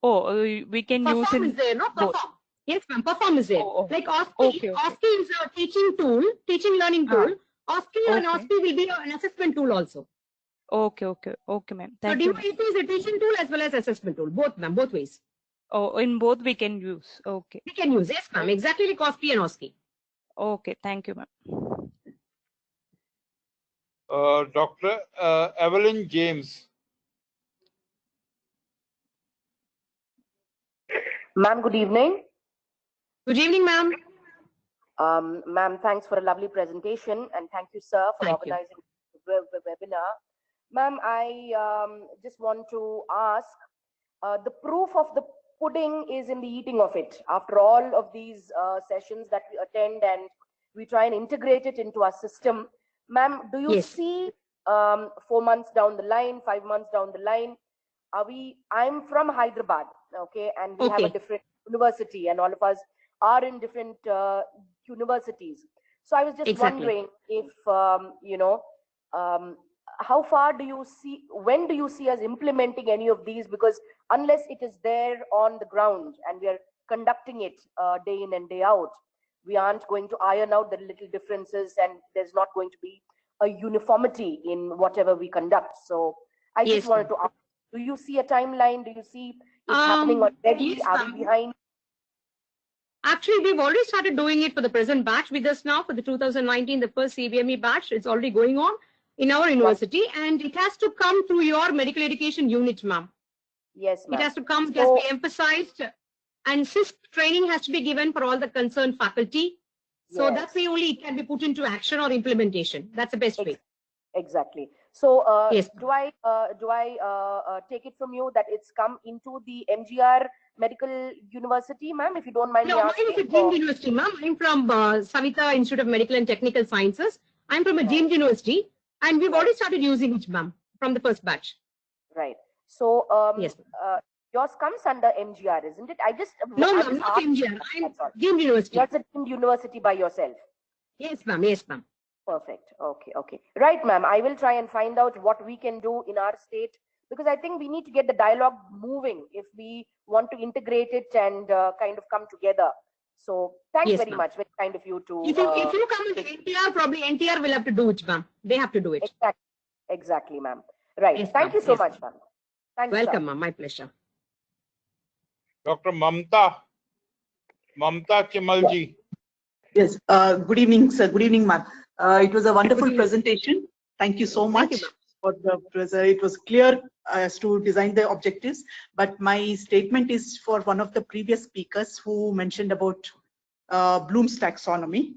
Oh, we can use Perform it. Is there, no? Perform. Yes, ma'am. Perform is there. Like Okay. OSCE is a teaching tool, teaching learning tool. OSCE and OSCE will be an assessment tool also. Okay, ma'am. Thank so you. DOAP is a teaching tool as well as assessment tool. Both, ma'am. Both ways. Oh, in both we can use. Okay. We can use, yes, ma'am. Exactly like OSCE and OSCE. Okay, thank you, ma'am. Dr. Evelyn James. Ma'am, good evening. Good evening, ma'am. Ma'am, thanks for a lovely presentation, and thank you, sir, for organizing the webinar. Ma'am, I just want to ask, the proof of the pudding is in the eating of it. After all of these sessions that we attend and we try and integrate it into our system, ma'am, do you see 4 months down the line, 5 months down the line, I'm from Hyderabad, okay, and we have a different university, and all of us are in different universities. So I was just wondering if, how far do you see, when do you see us implementing any of these? Because unless it is there on the ground and we are conducting it day in and day out, we aren't going to iron out the little differences, and there's not going to be a uniformity in whatever we conduct. So I just wanted to ask, do you see a timeline? Do you see it happening already? Are we behind? Actually, we've already started doing it for the present batch with us now for the 2019, the first CBME batch. It's already going on in our university, and it has to come through your medical education unit, ma'am. Yes, ma'am. It has to come, it has to be emphasized, and CISP training has to be given for all the concerned faculty. So that's the only it can be put into action or implementation. That's the best way. Exactly. So Yes. do I take it from you that it's come into the MGR Medical University, ma'am? If you don't mind me No, mine asking. is a deemed university, ma'am. I'm from Savita Institute of Medical and Technical Sciences. I'm from a deemed university, and we've already started using it, ma'am, from the first batch. Right. So yes. Yours comes under MGR, isn't it? No, ma'am, not MGR. I'm deemed university. Yours is a deemed university by yourself. Yes, ma'am. Yes, ma'am. Perfect. Okay, okay. Right, ma'am. I will try and find out what we can do in our state, because I think we need to get the dialogue moving if we want to integrate it and kind of come together. So thanks very much. Very kind of you to. If you come into NTR, probably NTR will have to do it, ma'am. They have to do it. Exactly, ma'am. Right. Yes, Thank you so much, ma'am. Thanks. Welcome, ma'am. My pleasure. Dr. Mamta Chimalji. Yes. Good evening, sir. Good evening, ma'am. It was a wonderful presentation. Thank you so much for the presentation. It was clear as to design the objectives. But my statement is for one of the previous speakers who mentioned about Bloom's taxonomy.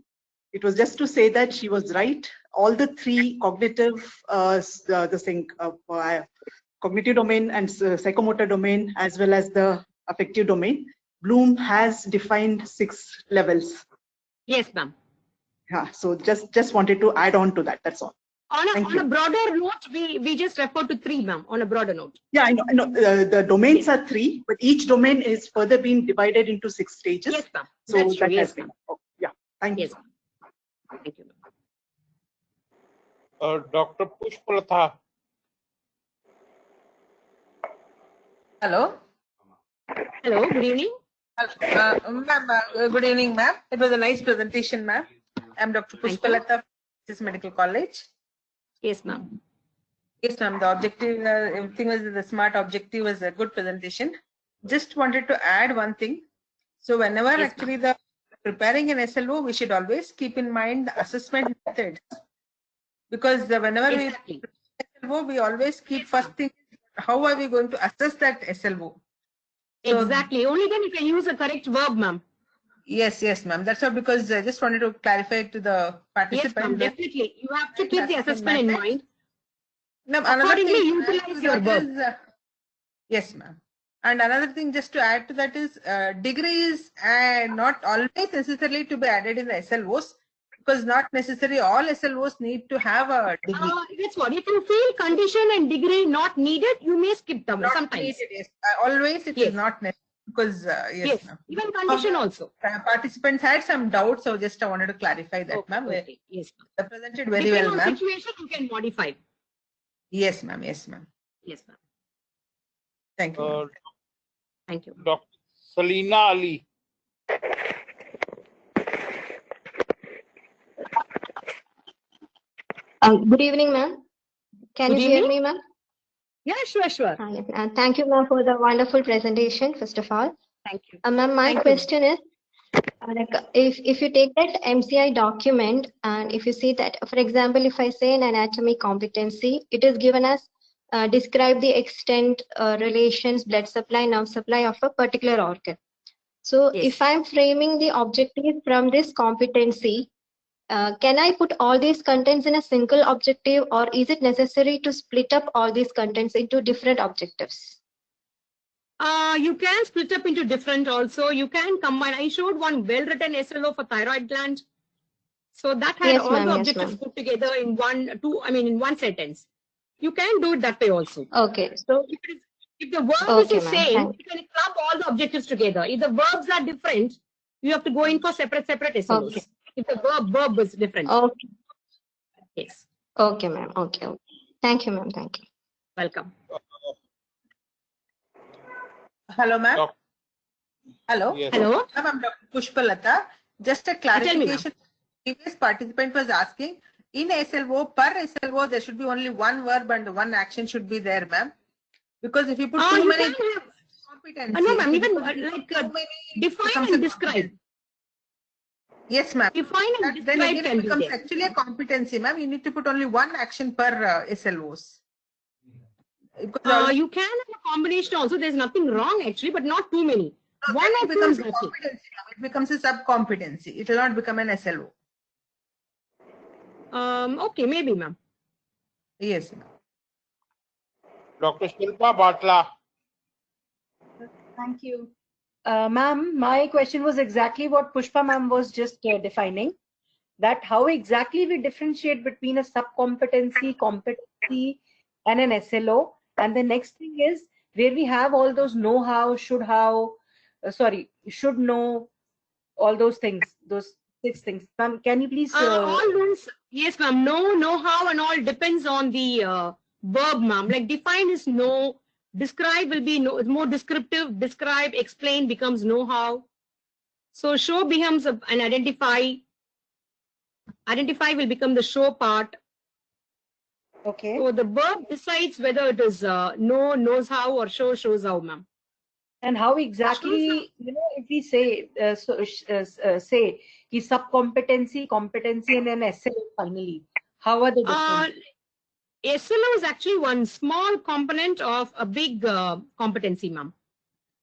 It was just to say that she was right. All the three cognitive, cognitive domain and psychomotor domain, as well as the affective domain, Bloom has defined 6 levels. Yes, ma'am. Yeah, so just wanted to add on to that. That's all. On a broader note, we just refer to 3, ma'am. On a broader note. Yeah, I know. The domains are 3, but each domain is further being divided into 6 stages. Yes, ma'am. So that's true. that Yes, has been. ma'am. Oh, yeah. Thank you. Thank you, ma'am. Dr. Pushpalatha. Hello. Hello. Good evening. Ma'am, good evening, ma'am. It was a nice presentation, ma'am. I'm Dr. Pushpalatha, this Medical College. Yes, ma'am. Yes, ma'am. The objective, everything was the smart objective was a good presentation. Just wanted to add one thing. So whenever actually the preparing an SLO, we should always keep in mind the assessment methods, because whenever we SLO, we always keep first thing, how are we going to assess that SLO? So, exactly. Only then you can use a correct verb, ma'am. Yes, yes, ma'am. That's all, because I just wanted to clarify to the participants. Yes, ma'am. Definitely. You have to keep the assessment in mind. Ma'am, accordingly, utilize your verb. Yes, ma'am. And another thing just to add to that is degree is not always necessarily to be added in the SLOs, because not necessarily all SLOs need to have a degree. That's what. If you feel condition and degree not needed, you may skip them sometimes. Needed, yes. Always it is not necessary, because yes, even condition also. Participants had some doubts, so just I wanted to clarify that, ma'am. Okay. Yes. They presented very well, ma'am. Situation you can modify. Yes, ma'am. Yes, ma'am. Yes, ma'am. Thank you. Thank you. Dr. Salina Ali. Good evening, ma'am. Can you hear me, ma'am? Yeah, sure. Thank you, ma'am, for the wonderful presentation, first of all. Thank you. Ma'am, my question is, if you take that MCI document and if you see that, for example, if I say an anatomy competency, it is given as describe the extent, relations, blood supply, nerve supply of a particular organ. So if I'm framing the objective from this competency, can I put all these contents in a single objective, or is it necessary to split up all these contents into different objectives? You can split up into different also. You can combine. I showed one well-written SLO for thyroid gland. So that had all the objectives put together in one sentence. You can do it that way also. Okay. So if the verb is the same, you can club all the objectives together. If the verbs are different, you have to go in for separate SLOs. Okay. If the verb is different. Okay. Yes. Okay, ma'am. Okay. Thank you, ma'am. Thank you. Welcome. Hello, ma'am. Hello. Yes. Hello. I'm Dr. Pushpalatha. Just a clarification. Previous participant was asking, in SLO, per SLO, there should be only one verb and one action should be there, ma'am. Because if you put too many competencies. No, ma'am. Even define and describe. Yes, ma'am. Define and describe. Then again, it becomes actually a competency, ma'am. You need to put only one action per SLOs. You can have a combination also. There's nothing wrong actually, but not too many. No, one it becomes a competency. It becomes a sub-competency. It will not become an SLO. Okay, maybe, ma'am. Yes. Dr. Shilpa Batla. Thank you. Ma'am, my question was exactly what Pushpa ma'am was just defining, that how exactly we differentiate between a sub-competency, competency, and an SLO. And the next thing is where we have all those know-how, should know, all those things, those 6 things. Ma'am, can you please? All those, yes, ma'am. Know how, and all depends on the verb, ma'am. Like define is know, describe will be no, more descriptive. Describe, explain becomes know how. So show becomes an identify. Identify will become the show part. Okay. So the verb decides whether it is know, knows how, or show, shows how, ma'am. And how exactly, if we say, say, sub-competency, competency, and an SLO finally, how are they different? SLO is actually one small component of a big competency, ma'am.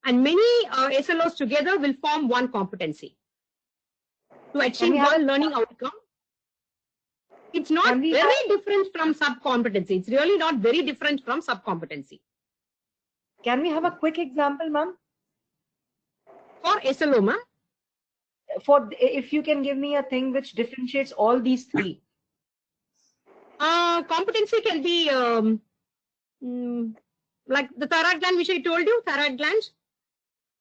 And many SLOs together will form one competency to achieve one learning outcome. It's not very different from sub-competency. It's really not very different from sub-competency. Can we have a quick example, ma'am? For SLO, ma'am? If you can give me a thing which differentiates all these 3. Competency can be like the thyroid gland, which I told you, thyroid gland.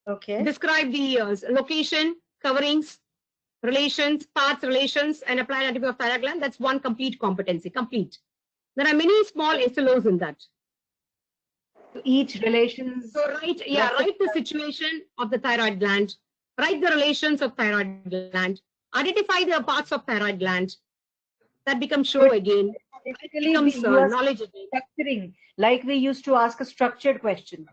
Okay. Describe the location, coverings, relations, parts, relations, and apply anatomy of thyroid gland. That's one complete competency. Complete. There are many small SLOs in that. So each relations. So write the situation of the thyroid gland. Write the relations of thyroid gland. Identify the parts of thyroid gland. That becomes show again. Basically, becomes knowledge again. Structuring, like we used to ask a structured question.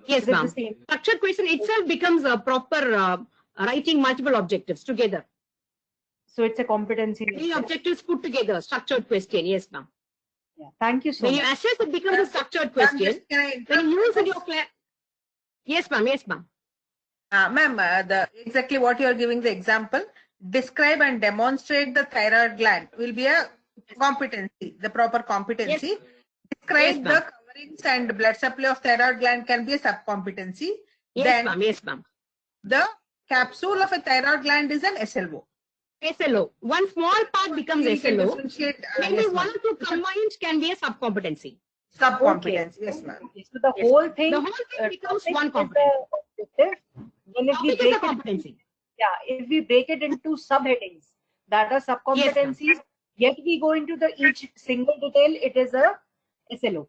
Yes, ma'am. Structured question itself becomes a proper writing multiple objectives together. So it's a competency. 3 objectives put together, structured question. Yes, ma'am. Yeah. Thank you so much. much. When you assess, it becomes a structured question. When you use in your class. Yes, ma'am. Yes, ma'am. Ma'am, exactly what you are giving the example. Describe and demonstrate the thyroid gland will be a competency, the proper competency. Yes. Describe Yes, the coverings and blood supply of thyroid gland can be a sub-competency. Yes, ma'am. Yes, ma'am. The capsule of a thyroid gland is an SLO. SLO. One small part becomes SLO. Maybe Yes, 1 or 2 combined can be a sub-competency. Sub-competency, yes, ma'am. So the whole thing, becomes one competency. Then if we break it, if we break it into subheadings that are sub-competencies, yet we go into each single detail, it is a SLO.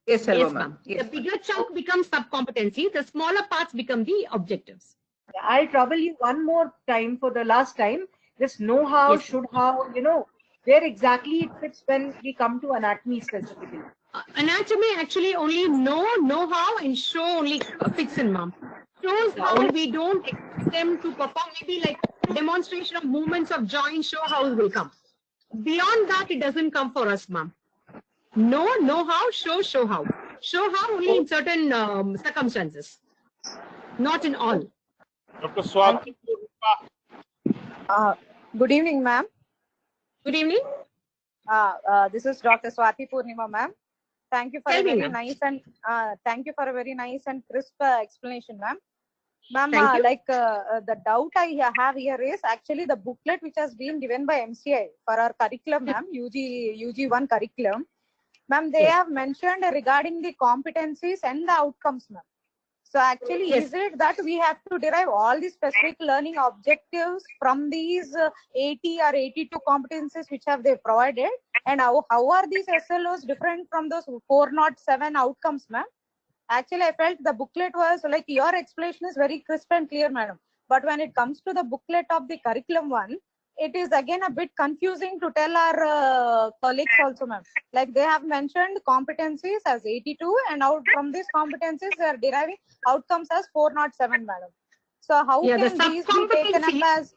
Yes, ma'am. The bigger chunk becomes sub-competency. The smaller parts become the objectives. I'll trouble you one more time for the last time. This know how, should how, where exactly it fits when we come to anatomy specifically. Anatomy actually only know how, and show only fits in, ma'am. Shows how we don't expect them to perform, maybe like demonstration of movements of joints, show how will come. Beyond that, it doesn't come for us, ma'am. Know how, show how. Show how only in certain circumstances, not in all. Dr. Swati. Good evening, ma'am. Good evening. This is Dr. Swati Purnima, ma'am. Thank you for a very nice and crisp explanation, ma'am. Ma'am, the doubt I have here is actually the booklet which has been given by MCI for our curriculum, ma'am, UG1 curriculum. Ma'am, they have mentioned regarding the competencies and the outcomes, ma'am. So actually, is it that we have to derive all the specific learning objectives from these 80 or 82 competencies which have they provided? And how are these SLOs different from those 407 outcomes, ma'am? Actually, I felt the booklet was like your explanation is very crisp and clear, madam. But when it comes to the booklet of the curriculum one, it is again a bit confusing to tell our colleagues also, ma'am. Like they have mentioned competencies as 82, and out from these competencies they are deriving outcomes as 407, madam. So how can these be taken up as?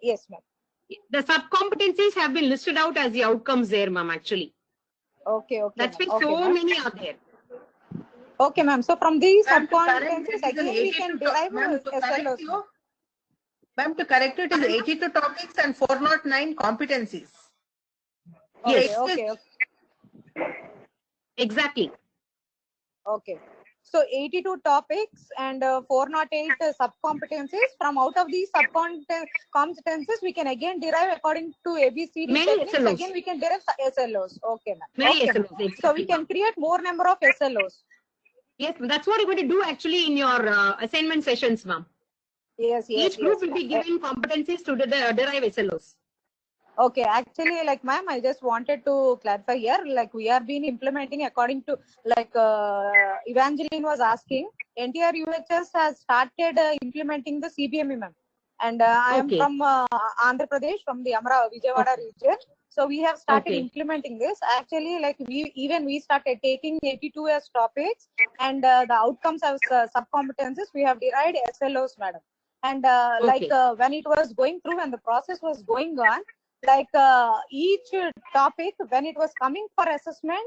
Yes, ma'am. The sub-competencies have been listed out as the outcomes there, ma'am. Actually. Okay. That's why so many are there. Okay, ma'am. So from these sub-competencies, again we can derive SLOs. Ma'am, to correct it is 82 topics and 409 competencies. Okay. Exactly. Okay. So 82 topics and 408 sub-competencies. From out of these sub-competencies, we can again derive according to ABCD Many techniques. SLOs. Again, we can derive SLOs. Okay, ma'am. Many Okay, ma'am. SLOs. Exactly. So we can create more number of SLOs. Yes, that's what you're going to do actually in your assignment sessions, ma'am. Yes, yes, Each group yes, will be given competencies to derive SLOs. Okay, actually, like ma'am, I just wanted to clarify here. Like we are been implementing according to like Evangeline was asking. NTR UHS has started implementing the CBME, ma'am, and I am from Andhra Pradesh, from the Vijayawada region. So we have started implementing this. Actually, like we started taking 82 as topics, and the outcomes as sub-competencies we have derived SLOs, madam. And when it was going through and the process was going on, like each topic when it was coming for assessment,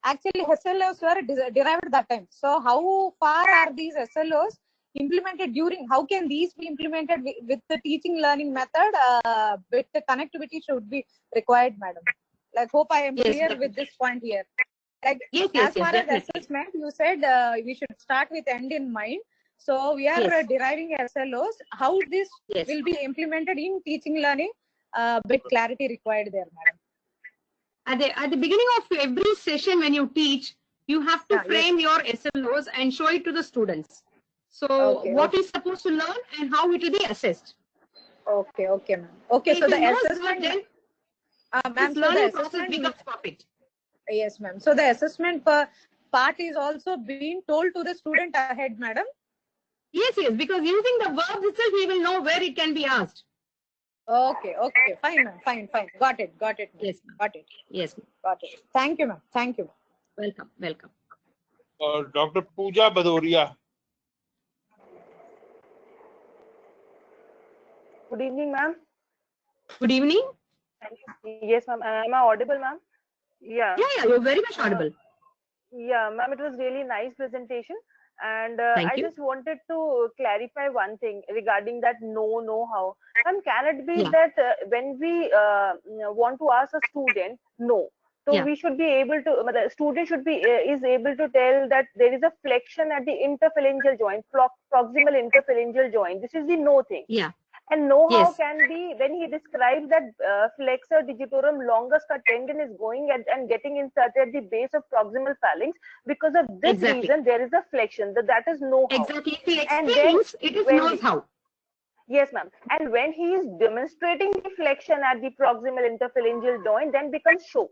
actually SLOs were derived that time. So how far are these SLOs implemented during? How can these be implemented with the teaching learning method? With the connectivity should be required, madam. Like hope I am clear with this point here. Like as far as assessment, you said we should start with end in mind. So we are deriving SLOs. How this will be implemented in teaching learning? Bit clarity required there, madam. At the beginning of every session when you teach, you have to frame your SLOs and show it to the students. So what is supposed to learn and how it will be assessed. Okay, okay, ma'am. Okay, so the assessment, ma'am, so the assessment becomes perfect. Yes, ma'am. So the assessment part is also being told to the student ahead, madam. Yes, yes, because using the verbs itself, he will know where it can be asked. Okay, okay, fine, ma'am, fine, fine. Got it, got it. Yes, got it. Yes, got it. Thank you, ma'am. Thank you. Welcome, welcome. Dr. Pooja Badoria. Good evening, ma'am. Good evening. Yes, ma'am. Am I audible, ma'am? Yeah. Yeah, you're very much audible. Yeah, ma'am, it was really nice presentation. And Thank I you. just wanted to clarify one thing regarding that know-how. Ma'am, can it be that when we want to ask a student no, so we should be able to, the student should be is able to tell that there is a flexion at the interphalangeal joint, proximal interphalangeal joint. This is the no thing. Yeah. And know-how can be when he describes that flexor digitorum longus cut tendon is going and getting inserted at the base of proximal phalanx. Because of this reason, there is a flexion. That is know-how. Exactly. If he explains, it is knows how. Yes, ma'am. And when he is demonstrating the flexion at the proximal interphalangeal joint, then becomes show.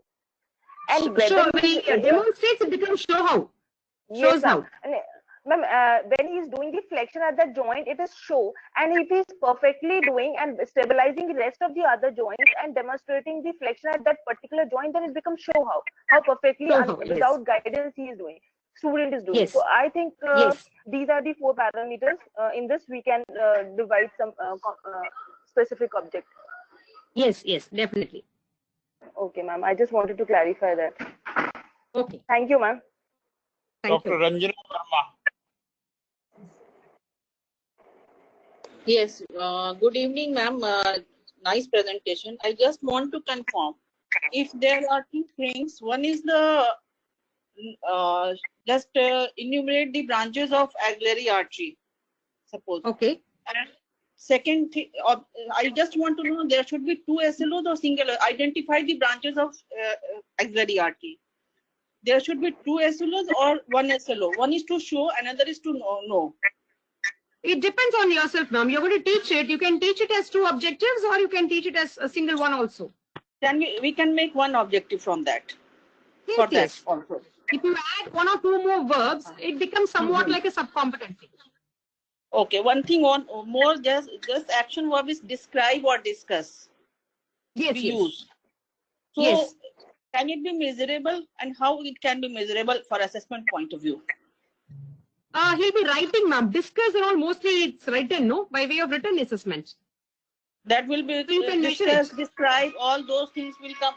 And when he demonstrates, it becomes show how. Shows how. Ma'am, when he is doing the flexion at that joint, it is show, and if he is perfectly doing and stabilizing the rest of the other joints and demonstrating the flexion at that particular joint, then it becomes show how perfectly without guidance he is doing, student is doing. So I think these are the 4 parameters. In this we can divide some specific object. Yes, yes, definitely. Okay, ma'am. I just wanted to clarify that. Okay. Thank you, ma'am. Dr. Ranjana Verma. Yes, good evening, ma'am. Nice presentation. I just want to confirm if there are 2 things. One is the just enumerate the branches of axillary artery, suppose. Okay. And second thing, I just want to know there should be 2 SLOs or single. Identify the branches of axillary artery. There should be 2 SLOs or 1 SLO. One is to show, another is to know. It depends on yourself, ma'am. You're going to teach it. You can teach it as 2 objectives, or you can teach it as a single one also. Then we can make 1 objective from that. Yes, for yes. that also. If you add 1 or 2 more verbs, it becomes somewhat like a subcompetency. Okay, one thing on more, just action verb is describe or discuss. Yes, we use. So can it be measurable, and how it can be measurable for assessment point of view? He'll be writing, ma'am. Discuss and all, mostly it's written, no? By way of written assessment. That will be so you can discuss, describe, all those things will come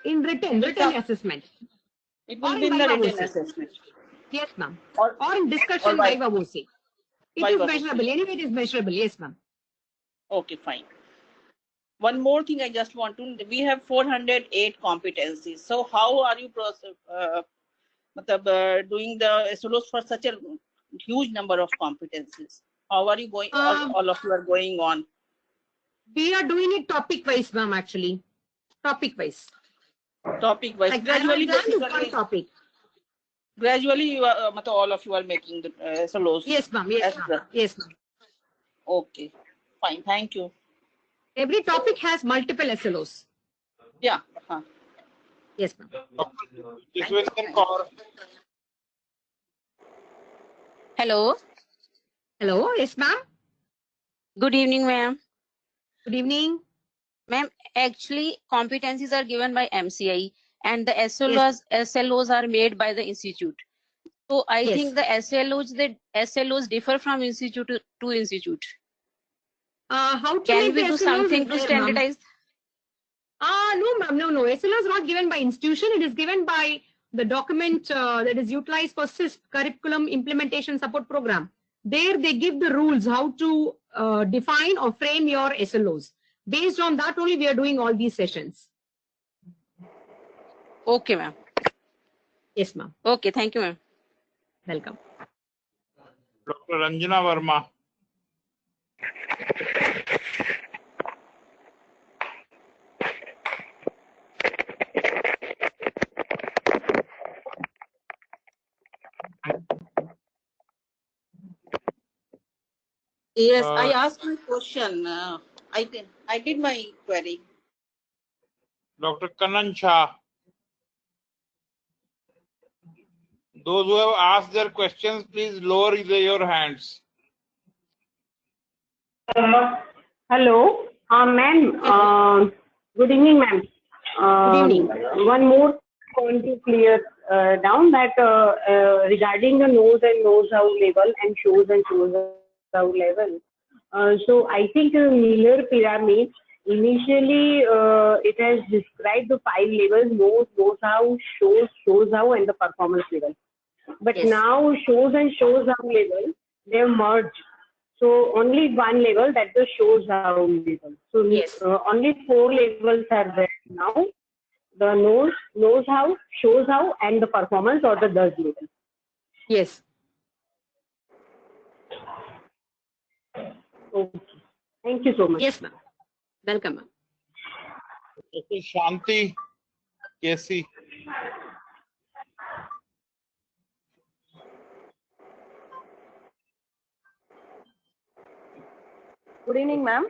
in written assessment. It will be in the written assessment. Yes, ma'am. Or in discussion by Vavosi. It is measurable. Anyway, it is measurable. Yes, ma'am. Okay, fine. one more thing I just want to, we have 408 competencies. So how are you doing the SLOs for such a huge number of competencies? How are you going, all of you are going on? We are doing it topic wise, ma'am, actually. Topic wise. Topic wise. Like Gradually, one topic. Gradually, you are, all of you are making the SLOs. Yes, ma'am. Yes, ma'am. Yes, ma'am. Okay. Fine. Thank you. Every topic has multiple SLOs. Yeah. Yes, ma'am. Hello. Hello. Yes, ma'am. Good evening, ma'am. Good evening. Ma'am, actually, competencies are given by MCI and the SLOs are made by the institute. So I think the SLOs differ from institute to institute. How to Can make we the do SLOs something to standardize? No, ma'am. No. SLO is not given by institution. It is given by the document that is utilized for SISP, Curriculum Implementation Support Program. There they give the rules how to define or frame your SLOs. Based on that only we are doing all these sessions. Okay, ma'am. Yes, ma'am. Okay, thank you, ma'am. Welcome. Dr. Ranjana Verma. Yes, I asked my question. I did my query. Dr. Kanan Shah. Those who have asked their questions, please lower your hands. Hello, ma'am. Good evening, ma'am. Good evening. One more point to clear down that regarding the nose and nose out level and shows out level. So I think Miller pyramid initially it has described the 5 levels: nose out, shows out, and the performance level. But now shows out level, they have merged. So only one level, that's the shows out level. So only 4 levels are there now: the nose out, shows out, and the performance or the does level. Yes. Okay. Thank you so much. Yes, ma'am. Welcome, ma'am. Dr. Shanti Casey. Good evening, ma'am.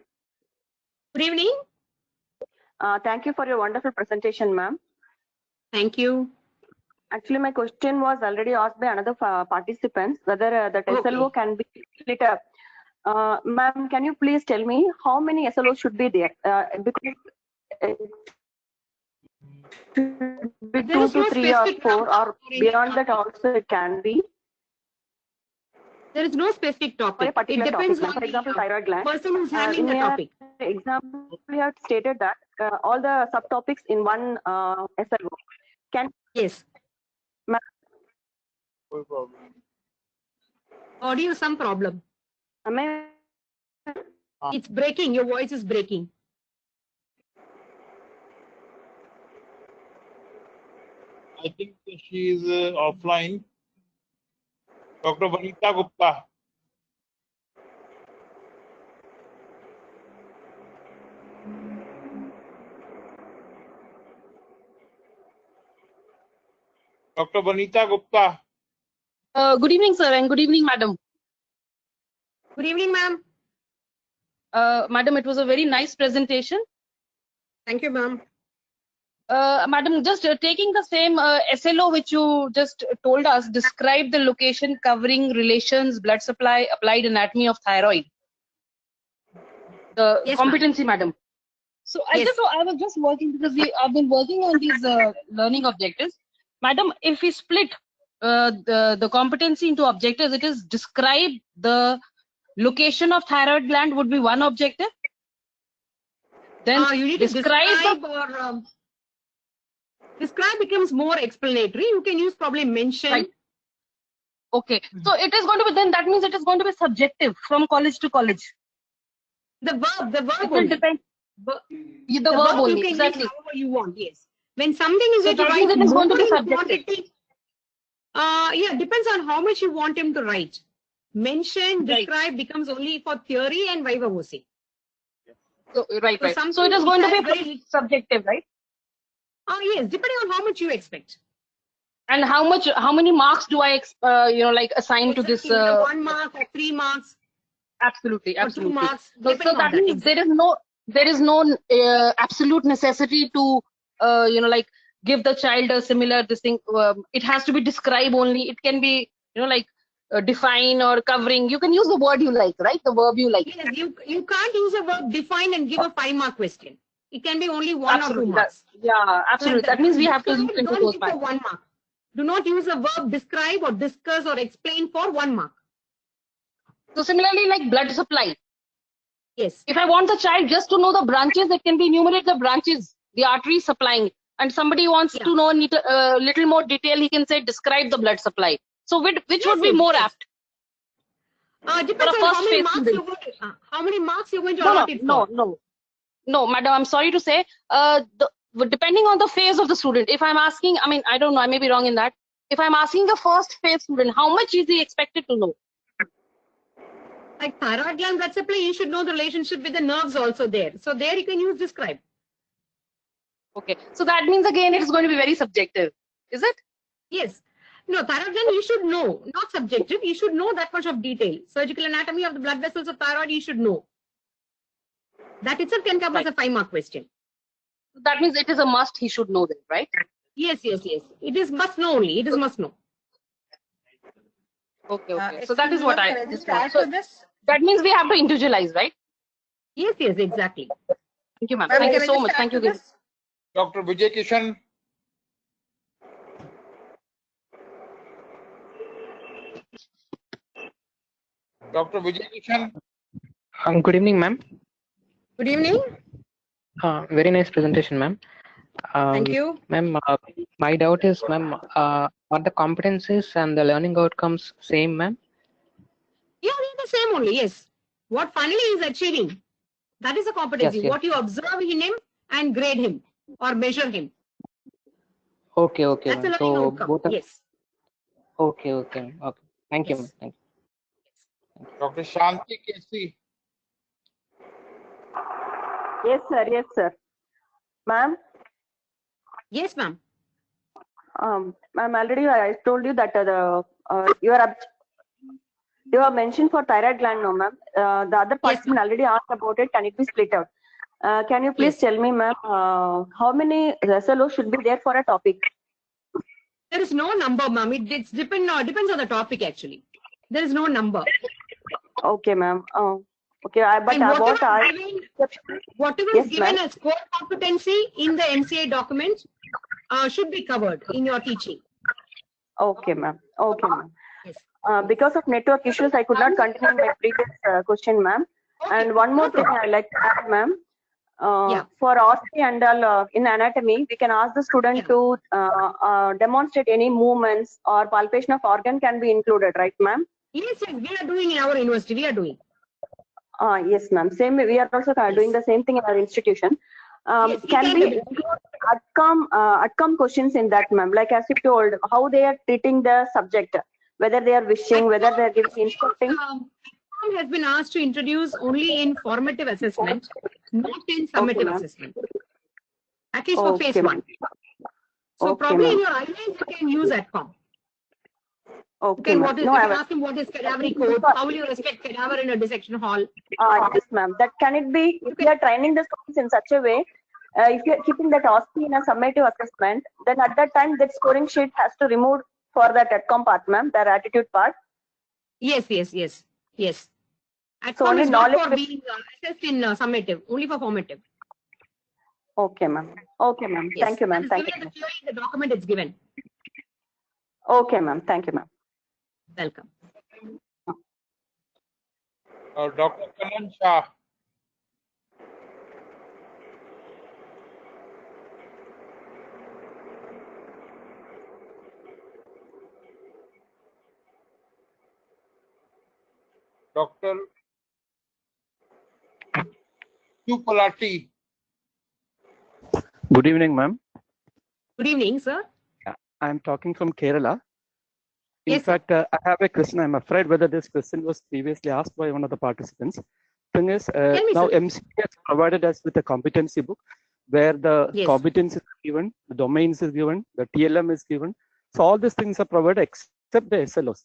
Good evening. Thank you for your wonderful presentation, ma'am. Thank you. Actually, my question was already asked by another participant, whether that SLO can be split up. Ma'am, can you please tell me how many SLOs should be there? Because it should be 2 to 3 or 4, or beyond that also it can be. There is no specific topic. It depends on, for example, thyroid gland. person who's handling the topic. Example, we have stated that all the subtopics in one SLO. Can No problem. Audio, some problem. It's breaking. Your voice is breaking. I think she is offline. Dr. Vanita Gupta. Dr. Vanita Gupta. Good evening, sir, and good evening, madam. Good evening, ma'am. Madam, it was a very nice presentation. Thank you, ma'am. Madam, just taking the same SLO which you just told us, describe the location, covering, relations, blood supply, applied anatomy of thyroid. The competency, madam. So I was just working, because I've been working on these learning objectives. Madam, if we split the competency into objectives, it is describe the location of thyroid gland would be one objective. Then you need to describe or describe becomes more explanatory. You can use probably mention. Right. Okay, so it is going to be, then that means it is going to be subjective from college to college. The verb it will depend. The The verb verb only, you can exactly. use however you want. Yes. When something is So going to that means write it is more going to be in subjective. quantity, yeah, depends on how much you want him to write. Mention, Right. describe becomes only for theory and viva voce. So, right, So right. So something it is which going to has be very, subjective, right? yes, depending on how much you expect. And how many marks do I, like assign to this? Exactly, whether 1 mark or 3 marks Absolutely, or 2 absolutely. marks, So depending on that that. means there is no absolute necessity to, like give the child a similar this thing. It has to be describe only. It can be, like define or covering. You can use the word you like, right? The verb you like. Yes, you can't use a verb define and give a 5-mark question. It can be only 1 or 2 Absolutely. marks. Absolutely. That means we have to look into Don't those give parts. for 1 mark. Do not use a verb describe or discuss or explain for 1 mark. So similarly, like blood supply. Yes. If I want the child just to know the branches, it can be enumerate the branches, the arteries supplying. And somebody wants to know little more detail, he can say describe the blood supply. So which would be more apt? Depends on how many marks you're going to allot it for. No, madam, I'm sorry to say, depending on the phase of the student, if I'm asking, I mean, I don't know, I may be wrong in that. If I'm asking the first phase student, how much is he expected to know? Like thyroid gland blood supply, you should know the relationship with the nerves also there. So there you can use describe. Okay, so that means again it's going to be very subjective, is it? Yes. No, thyroid gland you should know, not subjective. You should know that much of detail. Surgical anatomy of the blood vessels of thyroid, you should know. That itself can come as a 5-mark question. That means it is a must, he should know that, right? Yes, yes, yes. It is must know only. It is must know. Okay. So that is what I just add so to this. that means we have to individualize, right? Yes, yes, exactly. Thank you, ma'am. Ma'am, Thank you can I so just much. add Thank to you. this? Dr. Vijay Kishan. Dr. Vijay Kishan. Good evening, ma'am. Good evening. Very nice presentation, ma'am. Thank you. Ma'am, my doubt is, ma'am, are the competencies and the learning outcomes same, ma'am? Yeah, they're the same only, yes. What finally is achieving, that is a competency. Yes. What you observe in him and grade him or measure him. Okay, That's a ma'am. learning So outcome. both are... Yes. Okay. Thank you, ma'am. Thank you. Dr. Shanti Kesi. Yes, sir. Ma'am? Yes, ma'am. Ma'am, already I told you that you have mentioned for thyroid gland, no, ma'am. The other participant already asked about it. Can it be split out? Can you please tell me, ma'am, how many SLOs should be there for a topic? There is no number, ma'am. It depends on the topic, actually. There is no number. Okay, ma'am. Okay, whatever is given as core competency in the MCA document should be covered in your teaching. Okay, ma'am. Because of network issues, I could not continue my previous question, ma'am. And one more thing I like to add, ma'am. For OSCE and all in anatomy, we can ask the student to demonstrate any movements or palpation of organ can be included, right, ma'am? Yes, we are doing in our university. We are doing. Yes, ma'am. Same. We are also doing the same thing in our institution. Can we include outcome questions in that, ma'am? Like as you told, how they are treating the subject, whether they are wishing, whether they are giving instructing. Has been asked to introduce only in formative assessment, not in summative assessment. At least for phase 1. So probably in your ILS you can use ATCOM. Okay, you ma'am. can ask him what is cadaver code, how will you respect cadaver in a dissection hall? Yes, ma'am. That can it be, if you are training the students in such a way, if you are keeping that OSCE in a summative assessment, then at that time that scoring sheet has to remove for that ATCOM part, ma'am, their attitude part. Yes. So only is knowledge not for being assessed in summative, only for formative. Okay, ma'am. Yes. Thank you, ma'am. Thank you. The document is given. Okay, ma'am. Thank you, ma'am. Welcome. Dr. Kanan Shah. Dr. Chupalati. Good evening, ma'am. Good evening, sir. I'm talking from Kerala. In Yes, fact, I have a question. I'm afraid whether this question was previously asked by one of the participants. Thing is, now MCA has provided us with a competency book where the competence is given, the domains is given, the TLM is given. So all these things are provided except the SLOs.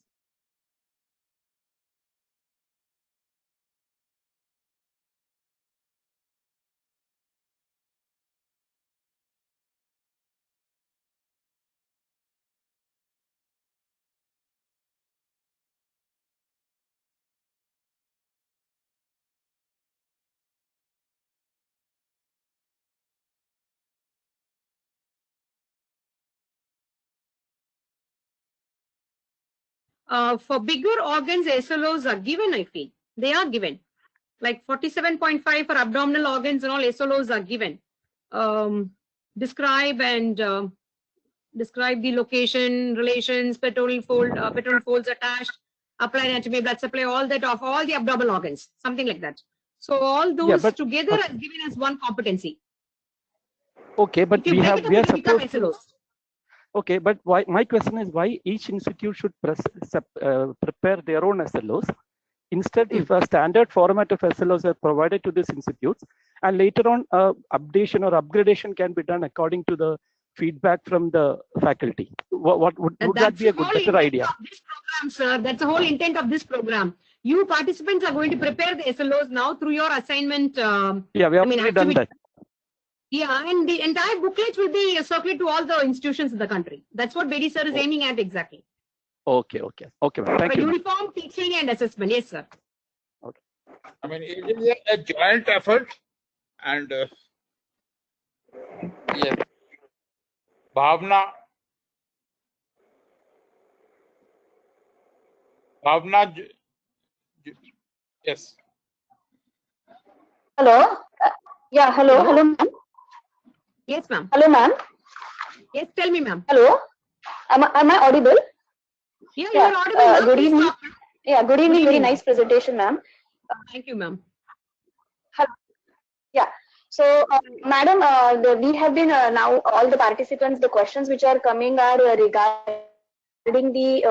For bigger organs, SLOs are given, I feel. They are given. Like 47.5 for abdominal organs and all SLOs are given. Describe the location, relations, pectoral folds attached, apply anatomy, blood supply, all that of all the abdominal organs, something like that. So all those together are given as one competency. Okay, but we are supposed to. Okay, but why? My question is why each institute should prepare their own SLOs. Instead, if a standard format of SLOs are provided to these institutes, and later on updation or upgradation can be done according to the feedback from the faculty. Would that be a better idea? This program, sir, that's the whole intent of this program. You participants are going to prepare the SLOs now through your assignment. Yeah, we have already done that. Yeah, and the entire booklet will be circulated to all the institutions in the country. That's what Bedi sir is aiming at exactly. Okay. Thank you. Uniform teaching and assessment. Yes, sir. Okay. I mean, it is a joint effort, and yes, Bhavna, yes. Hello. Yeah. Hello. Hello, ma'am. Yes, ma'am. Hello, ma'am. Yes, tell me, ma'am. Hello. Am I audible? Yeah, you are audible. Good evening. Yeah, good evening. Very nice presentation, ma'am. Thank you, ma'am. Hello. Yeah. So, madam, we have been now all the participants. The questions which are coming are regarding the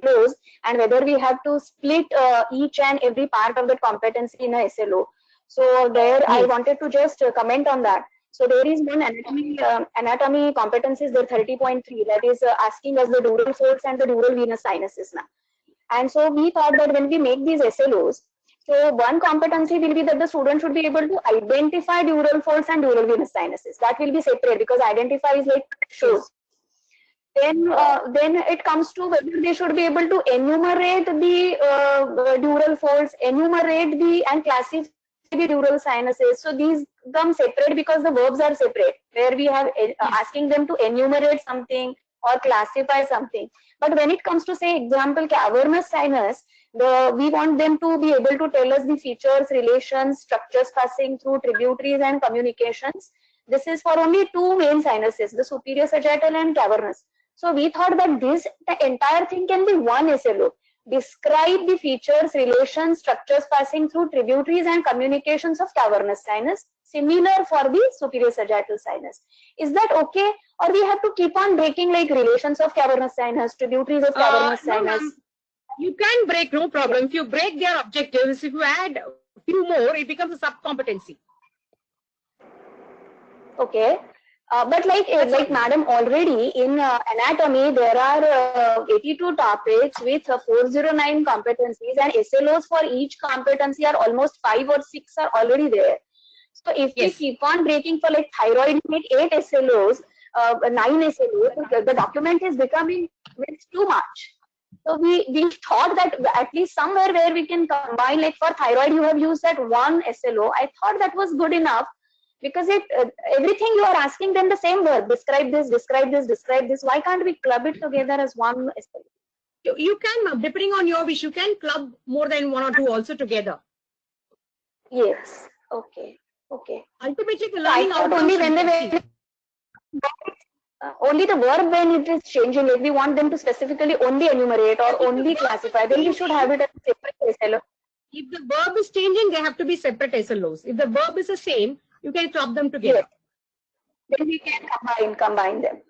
SLOs and whether we have to split each and every part of the competency in a SLO. So there, I wanted to just comment on that. So there is one anatomy competencies, there 30.3, that is asking us the dural folds and the dural venous sinuses now. And so we thought that when we make these SLOs, so one competency will be that the student should be able to identify dural folds and dural venous sinuses. That will be separate because identify is like shows. Then it comes to whether they should be able to enumerate the dural folds, enumerate and classify the dural sinuses. So these come separate because the verbs are separate, where we have asking them to enumerate something or classify something. But when it comes to, say, example, cavernous sinus, we want them to be able to tell us the features, relations, structures passing through tributaries and communications. This is for only two main sinuses, the superior sagittal and cavernous. So we thought that the entire thing can be one SLO. Describe the features, relations, structures passing through tributaries and communications of cavernous sinus, similar for the superior sagittal sinus. Is that okay? Or we have to keep on breaking like relations of cavernous sinus, tributaries of cavernous sinus? You can break, no problem. If you break their objectives, if you add a few more, it becomes a sub-competency. Okay. But like madam, already in anatomy, there are 82 topics with 409 competencies, and SLOs for each competency are almost 5 or 6 are already there. So if we keep on breaking for like thyroid, make 8 SLOs, 9 SLOs, the document is becoming too much. So we thought that at least somewhere where we can combine, like for thyroid, you have used that one SLO. I thought that was good enough. Because everything you are asking them the same word, describe this, describe this, describe this. Why can't we club it together as one? You can, depending on your wish, you can club more than 1 or 2 also together. Yes. Okay. Ultimately, the learning only when only the verb when it is changing. If we want them to specifically only enumerate or only classify, then we should have it as a separate SLO. If the verb is changing, they have to be separate SLOs. If the verb is the same, you can club them together. then we can combine them.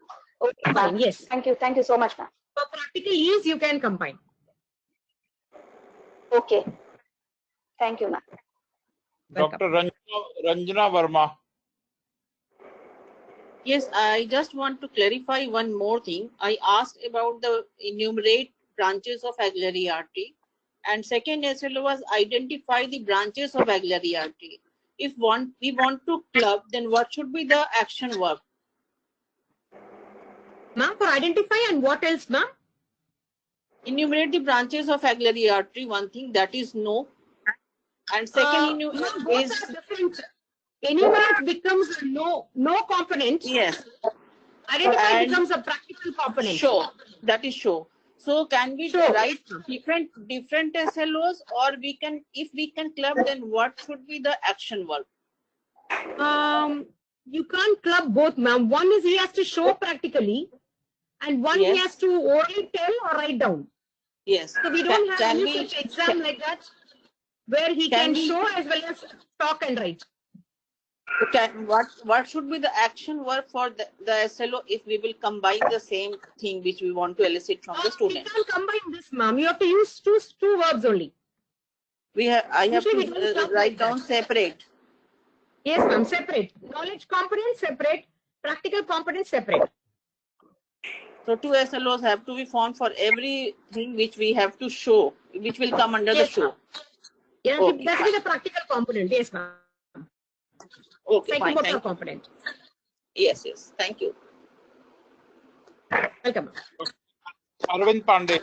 Okay, Combine, yes. Thank you so much, ma'am. For practical ease, you can combine. Okay, thank you, ma'am. Dr. Ranjana Verma. Yes, I just want to clarify one more thing. I asked about the enumerate branches of axillary artery, and second SLO was identify the branches of axillary artery. If we want to club, then what should be the action verb? Ma'am, for identify and what else, ma'am? Enumerate the branches of axillary artery, one thing, that is no. And second both are different. Enumerate becomes a no component. Yes. Identify And becomes a practical component. Sure, that is sure. So can we write different SLOs, or if we can club, then what should be the action verb? You can't club both, ma'am. One is he has to show practically, and one he has to orally tell or write down. Yes. So we don't have any such exam like that where he can show as well as talk and write. Okay. What should be the action verb for the SLO if we will combine the same thing which we want to elicit from the student? You can't combine this, ma'am. You have to use two verbs only. I have to write down separate. Yes, ma'am, separate. Knowledge component separate, practical component separate. So two SLOs have to be formed for everything which we have to show, which will come under the show. Yeah, Okay, that will be the practical component. Yes, ma'am. Okay, fine. Psychomotor component. Yes. Thank you. Welcome. Arvind Pandey.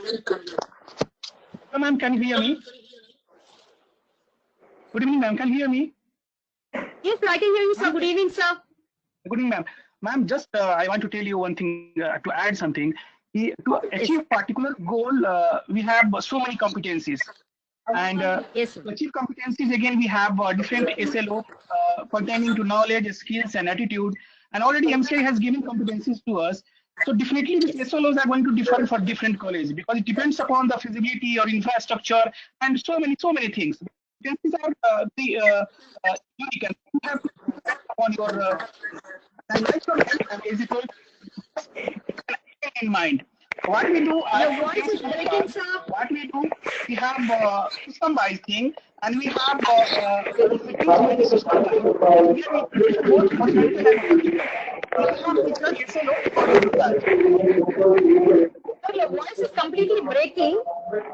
Hello, ma'am. Can you hear me? Good evening, ma'am. Can you hear me? Yes, I can hear you, sir. Good evening, sir. Good evening, ma'am. Ma'am, just I want to tell you one thing, to add something. To achieve particular goal, we have so many competencies. And to achieve competencies, again, we have different SLO pertaining to knowledge, skills, and attitude. And already MCI has given competencies to us. So definitely these SLOs are going to differ for different colleges because it depends upon the feasibility or infrastructure and so many things. These are unique and you have to on your and in mind. What we do, we have system-wise thing, and we have Your voice is completely breaking,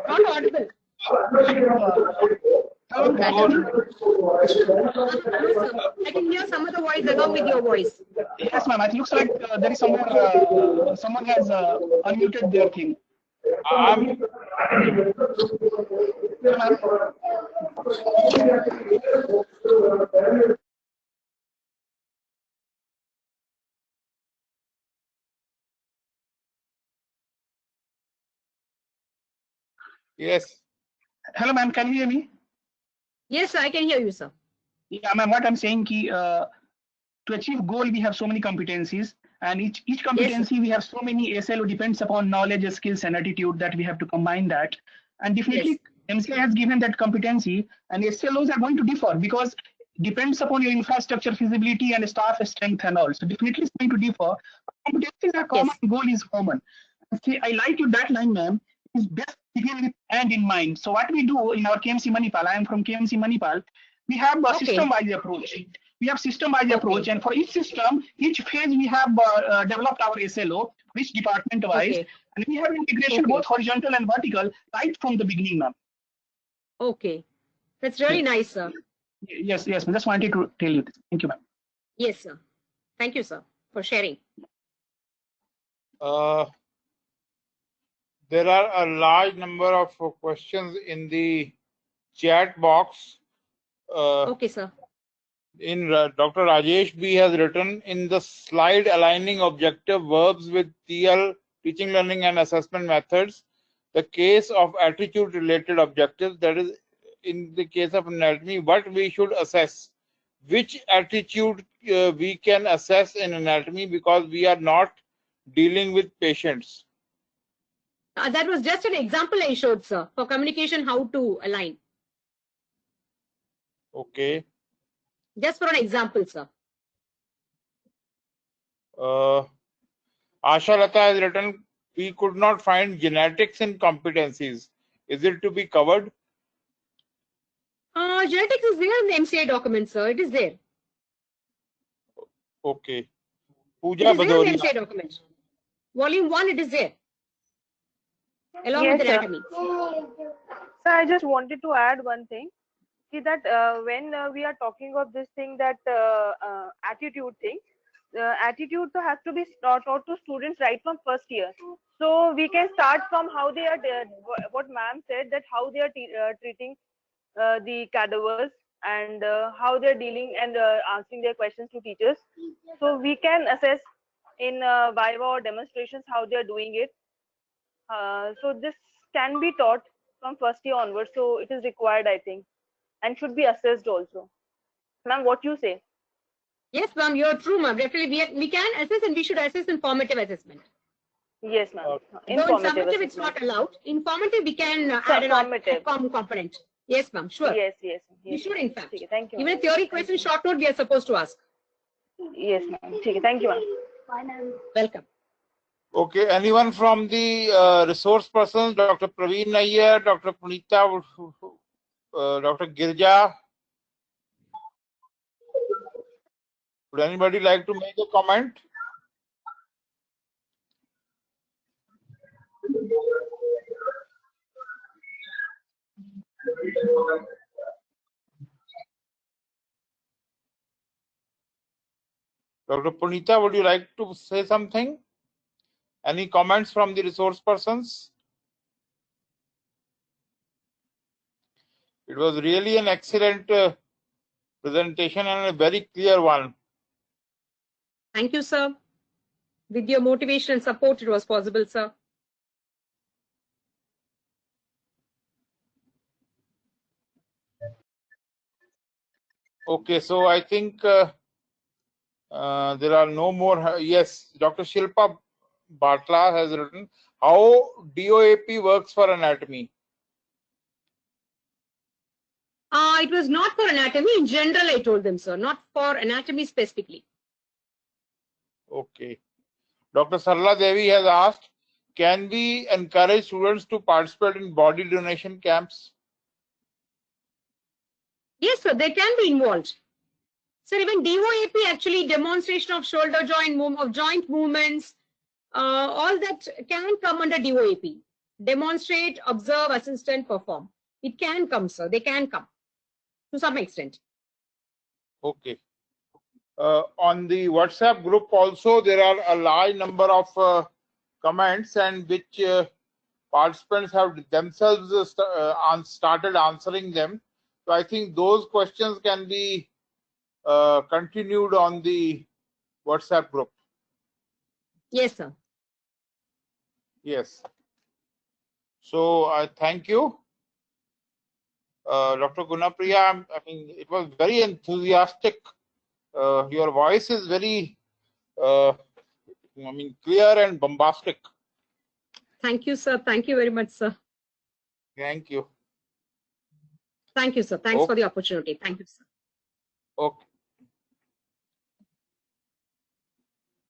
not audible. I can hear some of the voice along with your voice. Yes, ma'am. It looks like there is somewhere someone has unmuted their thing. Yes. Hello, ma'am. Can you hear me? Yes, I can hear you, sir. Yeah, ma'am. What I'm saying is, to achieve goal, we have so many competencies, and each competency we have so many SLO depends upon knowledge, skills, and attitude that we have to combine that. And definitely, MCI has given that competency, and SLOs are going to differ because depends upon your infrastructure, feasibility, and staff strength and all. So definitely, it's going to differ. Competencies are common, goal is common. See, I like you that line, ma'am. Is best begin with and in mind. So what we do in our KMC Manipal, I am from KMC Manipal, we have a system-wise approach. We have system-wise approach, and for each system, each phase we have developed our SLO, which department-wise, and we have integration both horizontal and vertical right from the beginning, ma'am. Okay, that's really nice, sir. Yes, I just wanted to tell you this. Thank you, ma'am. Yes, sir. Thank you, sir, for sharing. There are a large number of questions in the chat box. Okay, sir. Dr. Rajesh B has written in the slide aligning objective verbs with TL, teaching, learning, and assessment methods, the case of attitude related objectives, that is in the case of anatomy, what we should assess, which attitude we can assess in anatomy because we are not dealing with patients. That was just an example I showed, sir, for communication, how to align. Okay. Just for an example, sir. Asha Lata has written, we could not find genetics in competencies. Is it to be covered? Genetics is there in the MCI document, sir. It is there. Okay. It Pooja is there in the Badoria. MCI document. Volume 1, it is there. Along Yes, with the sir. anatomy. So I just wanted to add one thing. See that when we are talking of this thing, that attitude thing, attitude has to be taught to students right from first year. So we can start from how they are, what ma'am said, that how they are treating the cadavers, and how they're dealing and answering their questions to teachers. So we can assess in viva or demonstrations how they're doing it. So this can be taught from first year onwards. So it is required, I think, and should be assessed also. Ma'am, what you say? Yes, ma'am, you're true, ma'am. Definitely, we can assess, and we should assess in formative assessment. Yes, ma'am. Though in Informative summative, it's assessment. not allowed. In formative, we can add an Formative. component. Yes, ma'am, sure. Yes, yes, We yes. should, in fact. Okay, thank you. Even a theory question short note, we are supposed to ask. Yes, ma'am. Okay, thank you, ma'am. Welcome. Okay, anyone from the resource persons, Dr. Praveen Nayyar, Dr. Punita, Dr. Girja? Would anybody like to make a comment? Dr. Punita, would you like to say something? Any comments from the resource persons? It was really an excellent presentation and a very clear one. Thank you, sir. With your motivation and support, it was possible, sir. Okay, so I think there are no more. Yes, Dr. Shilpa Bartla has written, how DOAP works for anatomy. It was not for anatomy. In general, I told them, sir, not for anatomy specifically. Okay. Dr. Sarla Devi has asked, can we encourage students to participate in body donation camps? Yes, sir, they can be involved. Sir, even DOAP actually demonstration of shoulder joint movements, all that can come under DOAP. Demonstrate, observe, assistant, perform. It can come, sir. They can come to some extent. Okay. On the WhatsApp group also, there are a large number of comments, and which participants have themselves started answering them. So I think those questions can be continued on the WhatsApp group. Yes, sir. Yes. So I thank you. Dr. Gunapriya, I mean, it was very enthusiastic. Your voice is very, I mean, clear and bombastic. Thank you, sir. Thank you very much, sir. Thank you. Thank you, sir. Thanks for the opportunity. Thank you, sir. Okay.